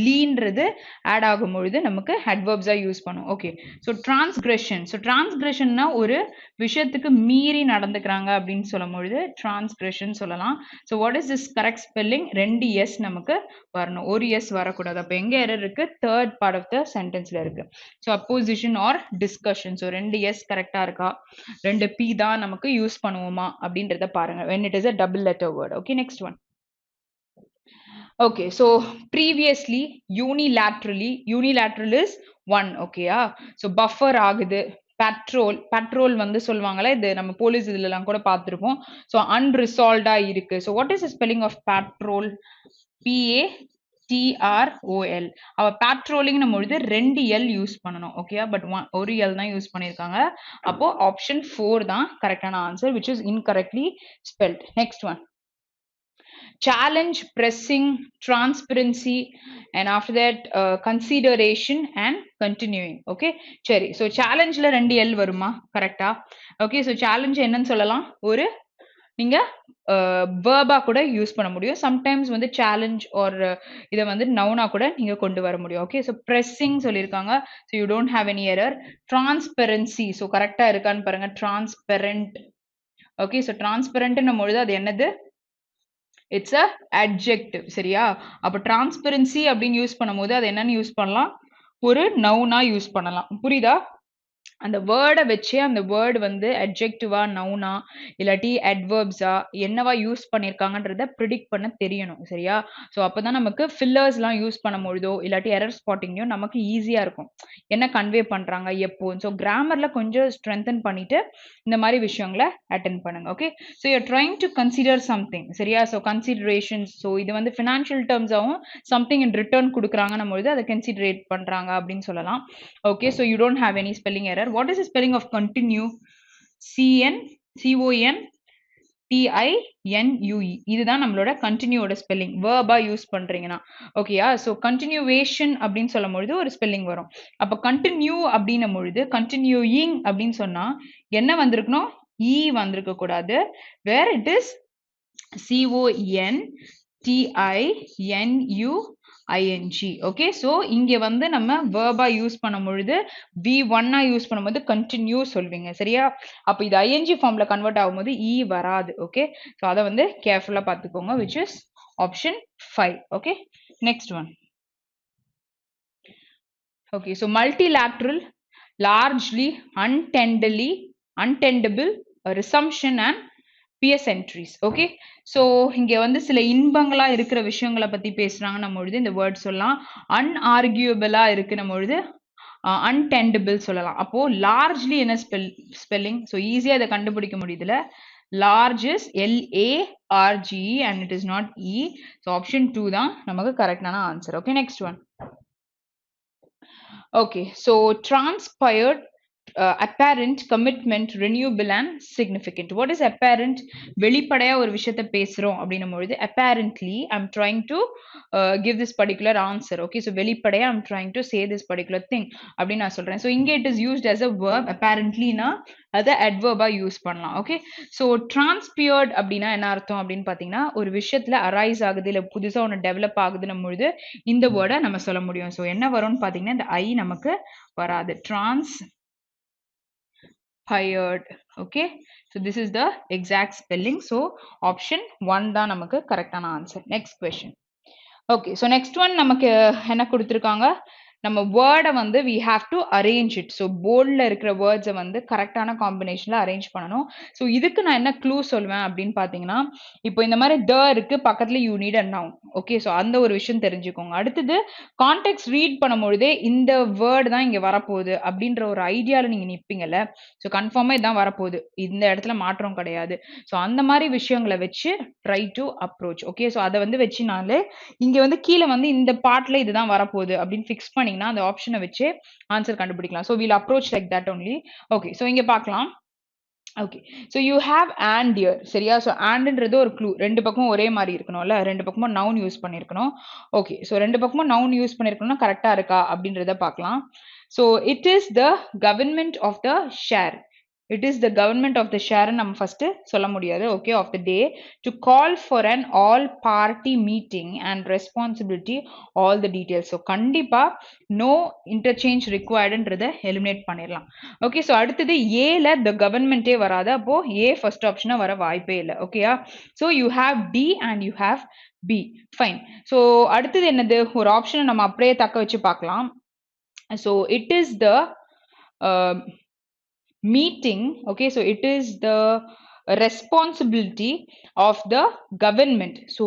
லீன்றது ஆட் ஆகும் பொழுது நமக்கு அட்வர்ப்ஸா யூஸ் பண்ணும். ஓகே. So transgression. ஸோ டிரான்ஸ்கிரெஷன்னா ஒரு விஷயத்துக்கு மீறி நடந்துக்கிறாங்க அப்படின்னு சொல்லும் பொழுது டிரான்ஸ்கிரெஷன் சொல்லலாம். So what is this correct spelling? 2 S நமக்கு வரணும். ஒரு எஸ் வரக்கூடாது. அப்போ எங்க எரர் இருக்கு? தேர்ட் பார்ட் ஆஃப் த சென்டென்ஸ்ல இருக்கு. So opposition or discussion. So 2 S கரெக்டா இருக்கா? 2 பி தான் நமக்கு யூஸ் பண்ணுவோமா அப்படின்றத பாருங்க. when it is a double letter word. Okay, next one. Okay, so previously unilateral is 1. ஓகேயா? ஸோ பஃபர் ஆகுது. பெட்ரோல் வந்து சொல்லுவாங்கல்ல, இது நம்ம போலீஸ் இதுலலாம் கூட பார்த்துருப்போம். ஸோ அன்ரிசால்வ்டா இருக்கு. So what is the spelling of patrol? PATROL. அவ பேட்ரோலிங் பொழுது 2 எல் யூஸ் பண்ணணும். ஓகேயா? பட் ஒரு எல் தான் யூஸ் பண்ணியிருக்காங்க. அப்போ ஆப்ஷன் 4 தான் கரெக்டான answer, which is incorrectly spelled. Next one. Challenge, pressing, transparency, and after that consideration and continuing. Okay, சரி. ஸோ சேலஞ்சில் 2 எல் வருமா? கரெக்டா? ஓகே. ஸோ சேலஞ்ச் என்னன்னு சொல்லலாம்? ஒரு நீங்க வேர்பா கூட யூஸ் பண்ண முடியும். சம்டைம்ஸ் வந்து சேலஞ்ச் ஆர் இதை வந்து நவுனா கூட நீங்க கொண்டு வர முடியும். ஓகே. ஸோ ப்ரெஸ்ஸிங் சொல்லியிருக்காங்க. So you don't have any error. Transparency. So கரெக்டா இருக்கான்னு பாருங்க. டிரான்ஸ்பெரண்ட். ஓகே. ஸோ டிரான்ஸ்பெரண்ட்னும் பொழுது அது என்னது? It's a adjective. சரியா? அப்போ டிரான்ஸ்பெரன்சி அப்படின்னு யூஸ் பண்ணும்போது அது என்னன்னு யூஸ் பண்ணலாம்? ஒரு நவுனா யூஸ் பண்ணலாம். புரியுதா? அந்த வேர்டை வச்சே அந்த வேர்டு வந்து அட்ஜெக்டிவா, நவுனா, இல்லாட்டி அட்வர்ப்ஸா என்னவா யூஸ் பண்ணியிருக்காங்கன்றத ப்ரிடிக்ட் பண்ண தெரியணும். சரியா? ஸோ அப்போதான் நமக்கு ஃபில்லர்ஸ்லாம் யூஸ் பண்ணும்பொழுதோ இல்லாட்டி எரர் ஸ்பாட்டிங்கையோ நமக்கு ஈஸியாக இருக்கும். என்ன கன்வே பண்ணுறாங்க எப்போ. ஸோ கிராமரில் கொஞ்சம் ஸ்ட்ரென்தன் பண்ணிட்டு இந்த மாதிரி விஷயங்களை அட்டென்ட் பண்ணுங்க. Okay. So you're trying to consider something. சரியா? ஸோ கன்சிடரேஷன்ஸ். ஸோ இது வந்து ஃபினான்ஷியல் டேர்ம்ஸாகவும் சம்திங் இன் ரிட்டர்ன் கொடுக்குறாங்கன்னும் பொழுது அதை கன்சிடரேட் பண்ணுறாங்க அப்படின்னு சொல்லலாம். Okay. So you don't have any spelling error. What is the spelling of continue? CONTINUE. இதுதான் நம்மளோட கண்டினியூவோட ஸ்பெல்லிங். வேர்பா யூஸ் பண்றீங்கன்னா. ஓகேயா? ஸோ கண்டினியூவேஷன் அப்படின்னு சொல்லும் பொழுது ஒரு ஸ்பெல்லிங் வரும். அப்போ கண்டினியூ அப்படின்னும் பொழுது கண்டினியூயிங் அப்படின்னு சொன்னா என்ன வந்திருக்கணும்? இ வந்திருக்க கூடாது. Where it is CONTINUING. Okay. So இங்க வந்து நம்ம வேர்பா யூஸ் பண்ணும் பொழுது V1 யூஸ் பண்ணும்போது கண்டினியூ சொல்வீங்க. சரியா? அப்போ இது ING ஃபார்ம்ல கன்வெர்ட் ஆகும்போது இ வராது. ஓகே. ஸோ அதை வந்து கேர்ஃபுல்லா பார்த்துக்கோங்க, which is option 5. Okay. Next one. Okay. So multilateral, largely, untendable, resumption and pious entries. Okay. So இங்க வந்து சில இன்பங்களா இருக்கிற விஷயங்களை பத்தி பேசுறாங்க நம்ம பொழுது இந்த வேர்ட் சொல்லலாம். அன்ஆர்கியூபிளா இருக்கு நம்ம பொழுது அன்டெண்டபிள் சொல்லலாம். அப்போ லார்ஜ்லி என்ன ஸ்பெல்லிங்? ஸோ ஈஸியா இதை கண்டுபிடிக்க முடியுதுல. large is LARGE and it is not E. So option 2 தான் நமக்கு கரெக்டான answer. Okay. Next one. Okay. So transpired, apparent, commitment, renewable and significant. What is apparent? வெளிப்படையா ஒரு விஷயத்தை பேசுறோம் அப்படின்னும் பொழுது apparently I'm trying to give this particular answer. Okay. So வெளிப்படையா I'm trying to say this particular thing அப்படின்னு நான் சொல்றேன். So இங்க it is used as a verb. apparently னா அதை adverb-ஆ யூஸ் பண்ணலாம். ஓகே. ஸோ transpired அப்படின்னா என்ன அர்த்தம் அப்படின்னு பார்த்தீங்கன்னா ஒரு விஷயத்துல அரைஸ் ஆகுது இல்லை புதுசா ஒன்று டெவலப் ஆகுதுன்னும் பொழுது இந்த வேர்டை நம்ம சொல்ல முடியும். ஸோ என்ன வரும்னு பார்த்தீங்கன்னா இந்த ஐ நமக்கு வராது. Transpired. Okay. So this is the exact spelling. So option 1 தான் நமக்கு கரெக்டான answer. Next question. Okay. So next one நமக்கு என்ன கொடுத்திருக்காங்க? நம்ம வேர்டை வந்து we have to arrange it. So போர்டில் இருக்கிற வேர்ட்ஸை வந்து கரெக்டான காம்பினேஷனில் அரேஞ்ச் பண்ணணும். ஸோ இதுக்கு நான் என்ன க்ளூ சொல்வேன் அப்படின்னு பார்த்தீங்கன்னா, இப்போ இந்த மாதிரி த இருக்கு பக்கத்தில் you need a noun. Okay, so அந்த ஒரு விஷயம் தெரிஞ்சுக்கோங்க. அடுத்தது கான்டெக்ட் ரீட் பண்ணும்பொழுதே இந்த வேர்டு தான் இங்கே வரப்போகுது அப்படின்ற ஒரு ஐடியாவில் நீங்கள் நிற்பீங்கல்ல, ஸோ கன்ஃபார்மாக இதான் வரப்போகுது, இந்த இடத்துல மாற்றம் கிடையாது. ஸோ அந்த மாதிரி விஷயங்களை வச்சு try to approach. Okay, so அதை வந்து வச்சுனாலே இங்கே வந்து கீழே வந்து இந்த பார்ட்டில் இதுதான் வரப்போகுது அப்படின்னு ஃபிக்ஸ் பண்ணீங்கன்னா அந்த ஆப்ஷனை வச்சு ஆன்சர் கண்டுபிடிக்கலாம். So we'll approach like that only. Okay, so இங்கே பார்க்கலாம். Okay, so you have and here, சரியா? ஸோ அண்ட்ன்றது ஒரு க்ளூ, ரெண்டு பக்கமும் ஒரே மாதிரி இருக்கணும்ல, ரெண்டு பக்கமும் நவுன் யூஸ் பண்ணியிருக்கணும். ஓகே, ஸோ ரெண்டு பக்கமும் நவுன் யூஸ் பண்ணியிருக்கணும்னா கரெக்டாக இருக்கா அப்படின்றத பார்க்கலாம். So it is the government of the share. It is the government of the share நம்ம first சொல்ல முடியாது. Okay, of the day to call for an all party meeting and responsibility all the details. So கண்டிப்பா no interchange requiredன்றதை eliminate பண்ணிடலாம். Okay, so அடுத்தது ஏல the government வராது, அப்போ A first option வர வாய்ப்பே இல்லை. ஓகேயா? So you have D and you have B. Fine. So அடுத்தது என்னது, ஒரு ஆப்ஷனை நம்ம அப்படியே தக்க வச்சு பார்க்கலாம். So it is the meeting. Okay, so it is the responsibility of the government. So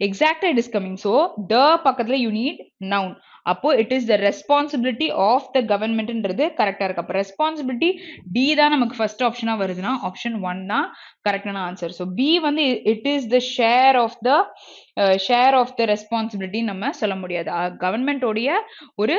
exactly it is coming. So the பக்கத்துல you need noun, அப்போ it is the responsibility of the government ன்றது கரெக்டா இருக்கு. அப்போ responsibility D தான் நமக்கு first option வருதுன்னா option 1 தான் கரெக்டான ஆன்சர். ஸோ B வந்து it is the share of the responsibility நம்ம சொல்ல முடியாது. கவர்மெண்ட் உடைய ஒரு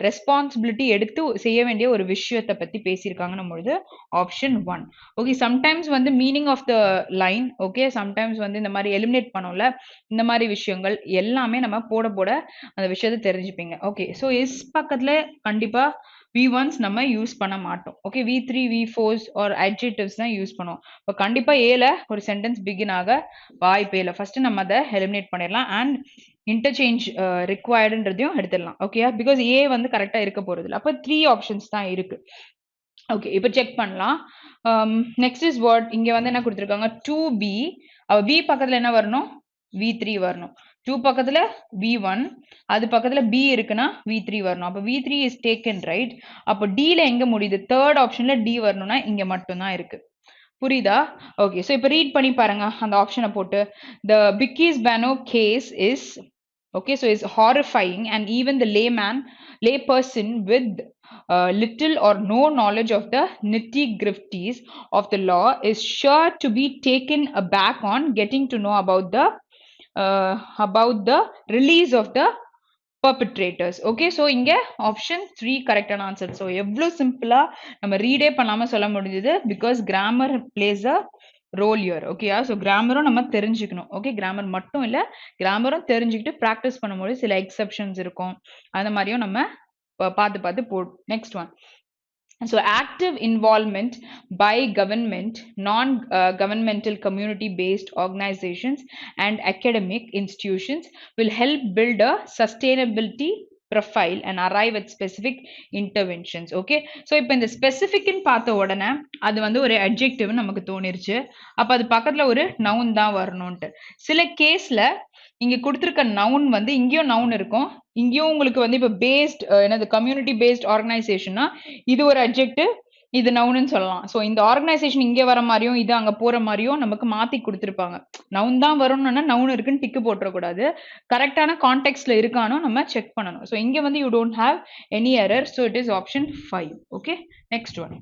ரெஸ்பான்சிபிலிட்டி எடுத்து செய்ய வேண்டிய ஒரு விஷயத்தை பத்தி பேசியிருக்காங்கன்னும் பொழுது ஆப்ஷன் 1. ஓகே, சம்டைம்ஸ் வந்து meaning of the line, okay, sometimes வந்து இந்த மாதிரி எலிமினேட் பண்ணோம்ல, இந்த மாதிரி விஷயங்கள் எல்லாமே நம்ம போட போட அந்த விஷயத்தை தெரிஞ்சுப்பீங்க. ஓகே, ஸோ இஸ் பக்கத்துல கண்டிப்பா V1s நம்ம யூஸ் பண்ண மாட்டோம். Okay, V3 V4s or adjectives தான் யூஸ் பண்ணுவோம். இப்போ கண்டிப்பா ஏல ஒரு சென்டென்ஸ் பிகின் ஆக வாய்ப்பே இல்லை. ஃபர்ஸ்ட் நம்ம அதை எலிமினேட் பண்ணிடலாம் அண்ட் இன்டர்சேஞ்ச் ரிக்வயர்டுன்றதையும் எடுத்துடலாம். ஓகே, பிகாஸ் ஏ வந்து கரெக்டா இருக்க போறது இல்லை. அப்போ 3 ஆப்ஷன்ஸ் தான் இருக்கு. ஓகே, இப்போ செக் பண்ணலாம். நெக்ஸ்ட் இஸ் வாட், இங்க வந்து என்ன கொடுத்துருக்காங்க 2B. B பக்கத்துல என்ன வரணும், V3 வரணும். 2 பக்கத்துல V1, அது பக்கத்துல B இருக்குன்னா V3 வரணும். அப்போ V3 இஸ் டேக்கன், ரைட்? அப்போ Dல எங்க முடியுது, தேர்ட் ஆப்ஷன்ல D வரணும்னா இங்க மட்டும்தான் இருக்கு. புரியுதா? ஓகே, ஸோ இப்போ ரீட் பண்ணி பாருங்க அந்த ஆப்ஷனை போட்டு. The Bickies Bano case is, okay, so is horrifying and even the lay person with little or no knowledge of the nitty-gritties of the law is sure to be taken aback on getting to know about the release of the perpetrators. Okay, so இங்க option 3 கரெக்டான answer. So எவ்வளோ சிம்பிளா நம்ம ரீடே பண்ணாம சொல்ல முடிஞ்சது, because grammar plays a role here. ஓகேயா? So கிராமரும் நம்ம தெரிஞ்சுக்கணும். ஓகே, கிராமர் மட்டும் இல்லை, கிராமரும் தெரிஞ்சுக்கிட்டு ப்ராக்டிஸ் பண்ணும்போது சில எக்ஸப்ஷன்ஸ் இருக்கும், அந்த மாதிரியும் நம்ம பார்த்து போடும். Next one. So active involvement by government, non-governmental community-based organizations and academic institutions will help build a sustainability profile and arrive at specific interventions. Okay, so இப்போ இந்த ஸ்பெசிஃபிக்னு பார்த்த உடனே அது வந்து ஒரு adjective நமக்கு தோணிருச்சு. அப்போ அது பக்கத்துல ஒரு noun தான் வரணும்ட்டு. சில கேஸ்ல இங்க கொடுத்துருக்க நவுன் வந்து இங்கேயும் நவுன் இருக்கும், இங்கேயும் உங்களுக்கு வந்து இப்போ பேஸ்ட் என்னது கம்யூனிட்டி பேஸ்ட் ஆர்கனைசேஷன்னா இது ஒரு அட்ஜெக்டிவ், இது நவுன்னு சொல்லலாம். ஸோ இந்த ஆர்கனைசேஷன் இங்கே வர மாதிரியும் இது அங்கே போற மாதிரியும் நமக்கு மாத்தி கொடுத்துருப்பாங்க. நவுன் தான் வரணும்னா நவுன் இருக்குன்னு டிக்கு போட்டுறக்கூடாது, கரெக்டான கான்டெக்ட்ல இருக்கானோ நம்ம செக் பண்ணணும். ஸோ இங்க வந்து you don't have any error, so it is option 5. Okay, next one.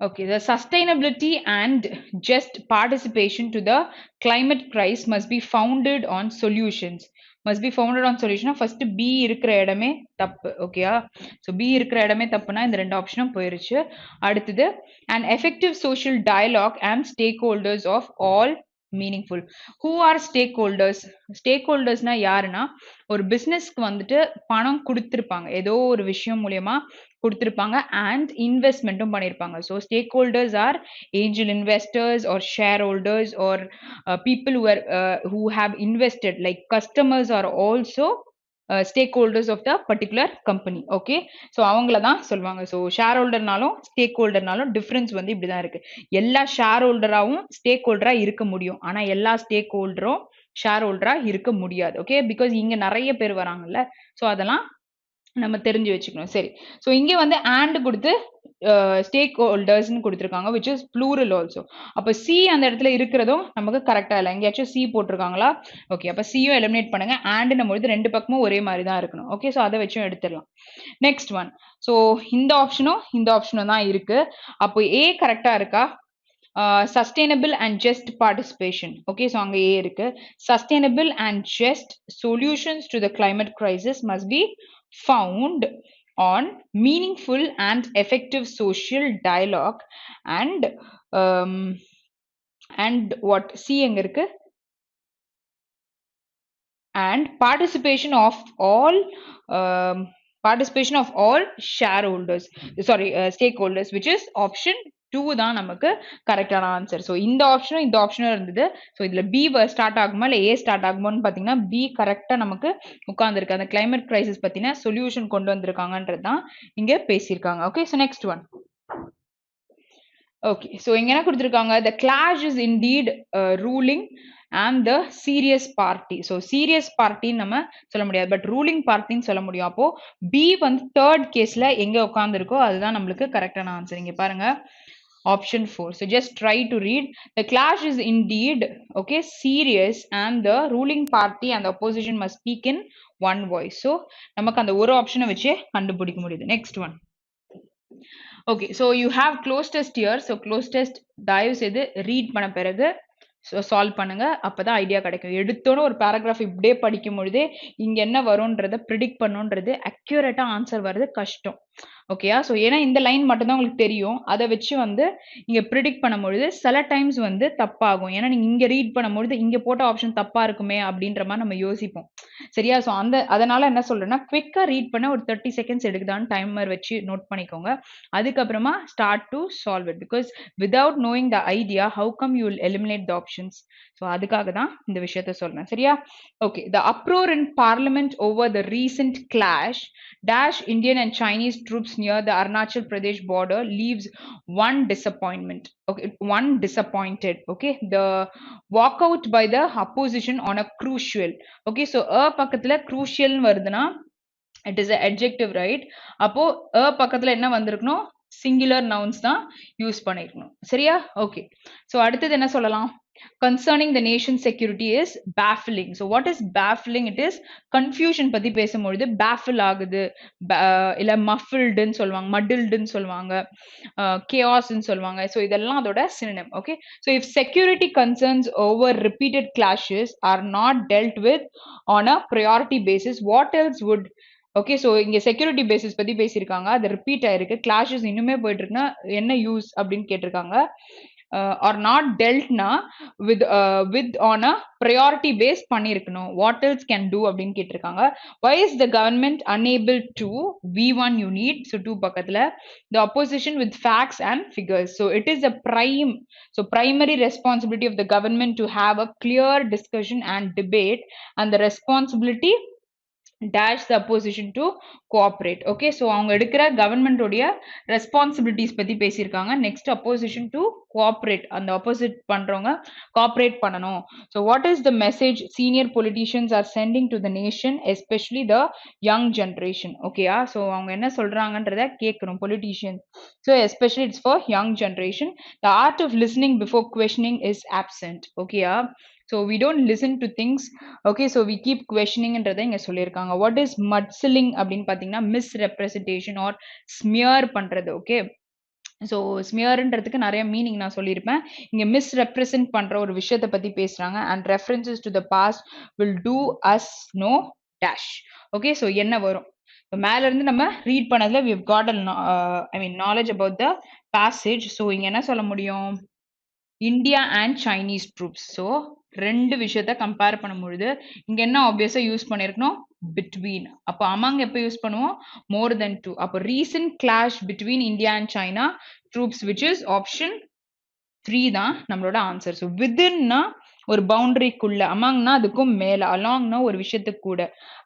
Okay, the sustainability and just participation to the climate crisis must be founded on solutions. Must be founded on solution. First B இருக்கிற இடமே தப்பு. ஓகேயா? So B இருக்கிற இடமே தப்புனா இந்த ரெண்டு ஆப்ஷனும் போயிருச்சு. அடுத்தது an effective social dialogue and stakeholders of all meaningful. Who are stakeholders? Stakeholdersனா யாருன்னா ஒரு பிசினஸ்க்கு வந்துட்டு பணம் கொடுத்துருப்பாங்க, ஏதோ ஒரு விஷயம் மூலியமா கொடுத்துருப்பாங்க அண்ட் இன்வெஸ்ட்மெண்ட்டும் பண்ணியிருப்பாங்க. So stakeholders or angel investors or shareholders are people who have invested, like customers are also stakeholders of the particular company. Okay, so அவங்கள தான் சொல்லுவாங்க. ஸோ ஷேர் ஹோல்டர்னாலும் ஸ்டேக் ஹோல்டர்னாலும் டிஃப்ரென்ஸ் வந்து இப்படிதான் இருக்கு. எல்லா ஷேர் ஹோல்டராகவும் ஸ்டேக் ஹோல்டரா இருக்க முடியும், ஆனா எல்லா ஸ்டேக் ஹோல்டரும் ஷேர் ஹோல்டரா இருக்க முடியாது. ஓகே, பிகாஸ் இங்க நிறைய பேர் வராங்கல்ல. ஸோ அதெல்லாம் நம்ம தெரிஞ்சு வச்சுக்கணும். சரி, ஸோ இங்கே வந்து and கொடுத்து ஸ்டேக் ஹோல்டர்ஸ்னு கொடுத்துருக்காங்க, விச் இஸ் ப்ளூரல் ஆல்சோ. அப்போ சி அந்த இடத்துல இருக்கிறதும் நமக்கு கரெக்டாக இல்லை. எங்கேயாச்சும் சி போட்டிருக்காங்களா? ஓகே, அப்போ சியும் எலிமினேட் பண்ணுங்க. and பொழுது ரெண்டு பக்கமும் ஒரே மாதிரி தான் இருக்கணும். ஓகே, ஸோ அதை வச்சும் எடுத்துடலாம். நெக்ஸ்ட் ஒன், ஸோ இந்த ஆப்ஷனும் தான் இருக்கு. அப்போ ஏ கரெக்டா இருக்கா? Sustainable and just participation. Okay, so அங்க A இருக்கு. Sustainable and just solutions to the climate crisis must be found on meaningful and effective social dialogue and what C எங்க இருக்கு? And participation of all shareholders, stakeholders, which is option 2 தான் நமக்கு கரெக்டான answer. So இந்த ஆப்ஷனும் இருந்தது. So இதுல B start ஆகுமா இல்லை ஏ ஸ்டார்ட் ஆகுமான்னு பார்த்தீங்கன்னா பி கரெக்டா நமக்கு உட்கார்ந்துருக்கு. அந்த கிளைமேட் கிரைசிஸ் பத்தின சொல்யூஷன் கொண்டு வந்திருக்காங்கன்றது தான் இங்க பேசியிருக்காங்க. Okay, so next one. Okay, so இங்க என்ன கொடுத்துருக்காங்க? The clash is indeed ruling and the serious party. So serious பார்ட்டின்னு நம்ம சொல்ல முடியாது, பட் ரூலிங் பார்ட்டின்னு சொல்ல முடியும். அப்போ பி வந்து தேர்ட் கேஸ்ல எங்க உட்காந்துருக்கோ அதுதான் நம்மளுக்கு கரெக்டான ஆன்சர். இங்க பாருங்க, option 4. So just try to read. The clash is indeed okay serious and the ruling party and the opposition must speak in one voice. So நமக்கு அந்த ஒரு ஆப்ஷனை வச்சு கண்டுபிடிக்க முடியுது. Next one. Okay, so you have closed test here. So closed test தயவு செய்து read பண்ண பிறகு சால்வ் பண்ணுங்க, அப்பதான் ஐடியா கிடைக்கும். எடுத்தோன்னு ஒரு பேராகிராஃப் இப்படியே படிக்கும் பொழுதே இங்க என்ன வரும்ன்றத ப்ரிடிக்ட் பண்ணுன்றது அக்யூரேட்டா ஆன்சர் வர்றது கஷ்டம். ஓகேயா? ஸோ ஏன்னா இந்த லைன் மட்டும்தான் உங்களுக்கு தெரியும், அதை வச்சு வந்து இங்க ப்ரிடிக்ட் பண்ணும்பொழுது சில டைம்ஸ் வந்து தப்பாகும். ஏன்னா நீங்க இங்க ரீட் பண்ணும்பொழுது இங்க போட்ட ஆப்ஷன் தப்பா இருக்குமே அப்படின்ற மாதிரி நம்ம யோசிப்போம். சரியா? ஸோ அதனால என்ன சொல்றேன்னா குவிக்கா ரீட் பண்ண ஒரு 30 செகண்ட்ஸ் எடுக்குதான்னு டைமர் வச்சு நோட் பண்ணிக்கோங்க. அதுக்கப்புறமா start to solve it. Because without knowing the idea how come you will eliminate the options. So அதுக்காக தான் இந்த விஷயத்த சொல்றேன். சரியா? Okay, the uproar in parliament over the recent clash dash Indian and Chinese troops near the Arunachal Pradesh border leaves one disappointment. Okay, one disappointed. Okay, the walkout by the opposition on a crucial. Okay, so பக்கத்துல crucial வருதுன்னா it is an adjective, right? அப்போ பக்கத்துல என்ன வந்திருக்கணும்? Singular nouns தான் use பண்ணிருக்கணும். சரியா? Okay, so அடுத்தது என்ன சொல்லலாம்? Concerning the nation's security is baffling. So what is baffling? It is confusion பத்தி பேசும்பொழுது baffle ஆகுது, இல்ல muffled ன்னு சொல்லுவாங்க, muddled ன்னு சொல்லுவாங்க, chaos ன்னு சொல்லுவாங்க. So இதெல்லாம் அதோட synonym. Okay, so if security concerns over repeated clashes are not dealt with on a priority basis, what else would? Okay, so இங்க செக்யூரிட்டி பேசிஸ் பத்தி பேசியிருக்காங்க, அது ரிப்பீட் ஆயிருக்கு. கிளாஷஸ் இன்னுமே போயிட்டு இருக்குன்னா என்ன யூஸ் அப்படின்னு கேட்டிருக்காங்க. ஆர் நாட் டெல்ட்னா with on a priority base பண்ணியிருக்கணும். வாட் எல்ஸ் கேன் டூ அப்படின்னு கேட்டிருக்காங்க. Why is the government unable to V1 you need? So 2 பக்கத்துல the opposition with facts and figures. So it is a primary responsibility of the government to have a clear discussion and debate, and the responsibility dash the opposition to cooperate. Okay, so அவங்க எடுக்கிற government உடைய responsibilities பத்தி பேசியிருக்காங்க. Next opposition to cooperate, அந்த opposite பண்றவங்க cooperate பண்ணணும். So what is the message senior politicians are sending to the nation, especially the young generation? ஓகேயா? So அவங்க என்ன சொல்றாங்கன்றத கேட்கணும் politicians. So especially it's for young generation. The art of listening before questioning is absent. ஓகேயா? So we don't listen to things. Okay, so we keep questioning ன்றதை இங்க சொல்லியிருக்காங்க. What is mudslinging அப்படின்னு பார்த்தீங்கன்னா misrepresentation or smear பண்றது. Okay, so ஸ்மியர்ன்றதுக்கு நிறைய meaning நான் சொல்லியிருப்பேன். இங்க மிஸ்ரெப்ரசன்ட் பண்ற ஒரு விஷயத்தை பத்தி பேசுறாங்க. And references to the past will do us no dash. Okay, so என்ன வரும்? மேல இருந்து நம்ம ரீட் பண்ணதுல we have got knowledge about the passage. So இங்க என்ன சொல்ல முடியும்? India and Chinese troops. So ரெண்டு விஷயத்த கம்பேர் பண்ணும்பொழுது இங்க என்ன ஆப்வியஸா யூஸ் பண்ணிருக்கணும்? பிட்வீன். அப்போ அமங் எப்போ யூஸ் பண்ணுவோம்? மோர் தென் 2. அப்போ recent clash between India and China troops, which is option 3 தான் நம்மளோட ஆன்சர். ஸோ வித்ன்னா ஒரு பவுண்டரிக்குள்ள, அமங்னா அதுக்கும் மேல, அலாங்னா ஒரு விஷயத்துக்கு கூட,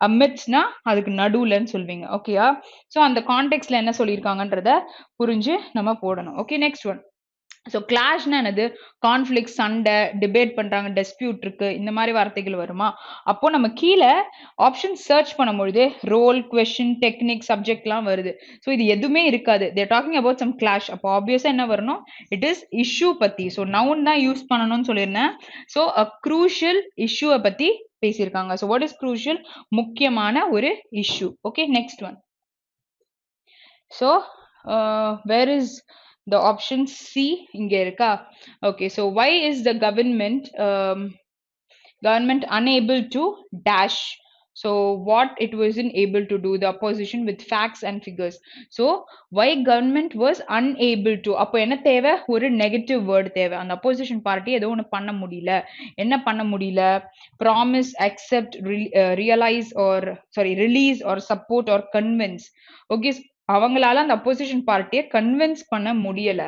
அமிட்ஸ்னா அதுக்கு நடுவுலன்னு சொல்வீங்க. ஓகேயா? ஸோ அந்த கான்டெக்ட்ல என்ன சொல்லியிருக்காங்கன்றத புரிஞ்சு நம்ம போடணும். Okay, next one. ஸோ கிளாஷ்னா என்னது? கான்ஃப்ளிக்ட், சண்டை, டிபேட் பண்றாங்க, டிஸ்பியூட் இருக்கு, இந்த மாதிரி வார்த்தைகள் வருமா? அப்போ நம்ம கீழே ஆப்ஷன் சர்ச் பண்ணும்பொழுது ரோல், கொஸ்டின், டெக்னிக், சப்ஜெக்ட்லாம் வருது. ஸோ இது எதுவுமே இருக்காது. They're talking about some clash. அப்போ ஆப்வியஸா என்ன வரணும்? இட் இஸ் இஷ்யூ பத்தி. ஸோ நவுன் தான் யூஸ் பண்ணணும்னு சொல்லியிருந்தேன். ஸோ அ க்ரூஷியல் இஷ்யூவை பத்தி பேசியிருக்காங்க. So what is crucial? முக்கியமான ஒரு issue. Okay, next one. So, where is the option C? இங்க இருக்கா? Okay, so why is the government unable to dash? So what it wasn't able to do, the opposition with facts and figures. So why government was unable to? அப்போ என்ன தேவை? ஒரு negative word தேவை. அந்த opposition party ஏதோ ஒன்று பண்ண முடியல. என்ன பண்ண முடியல? Promise, accept, realize or sorry, release or support or convince. Okay, அவங்களால அந்த அப்போசிஷன் பார்ட்டியை கன்வின்ஸ் பண்ண முடியல.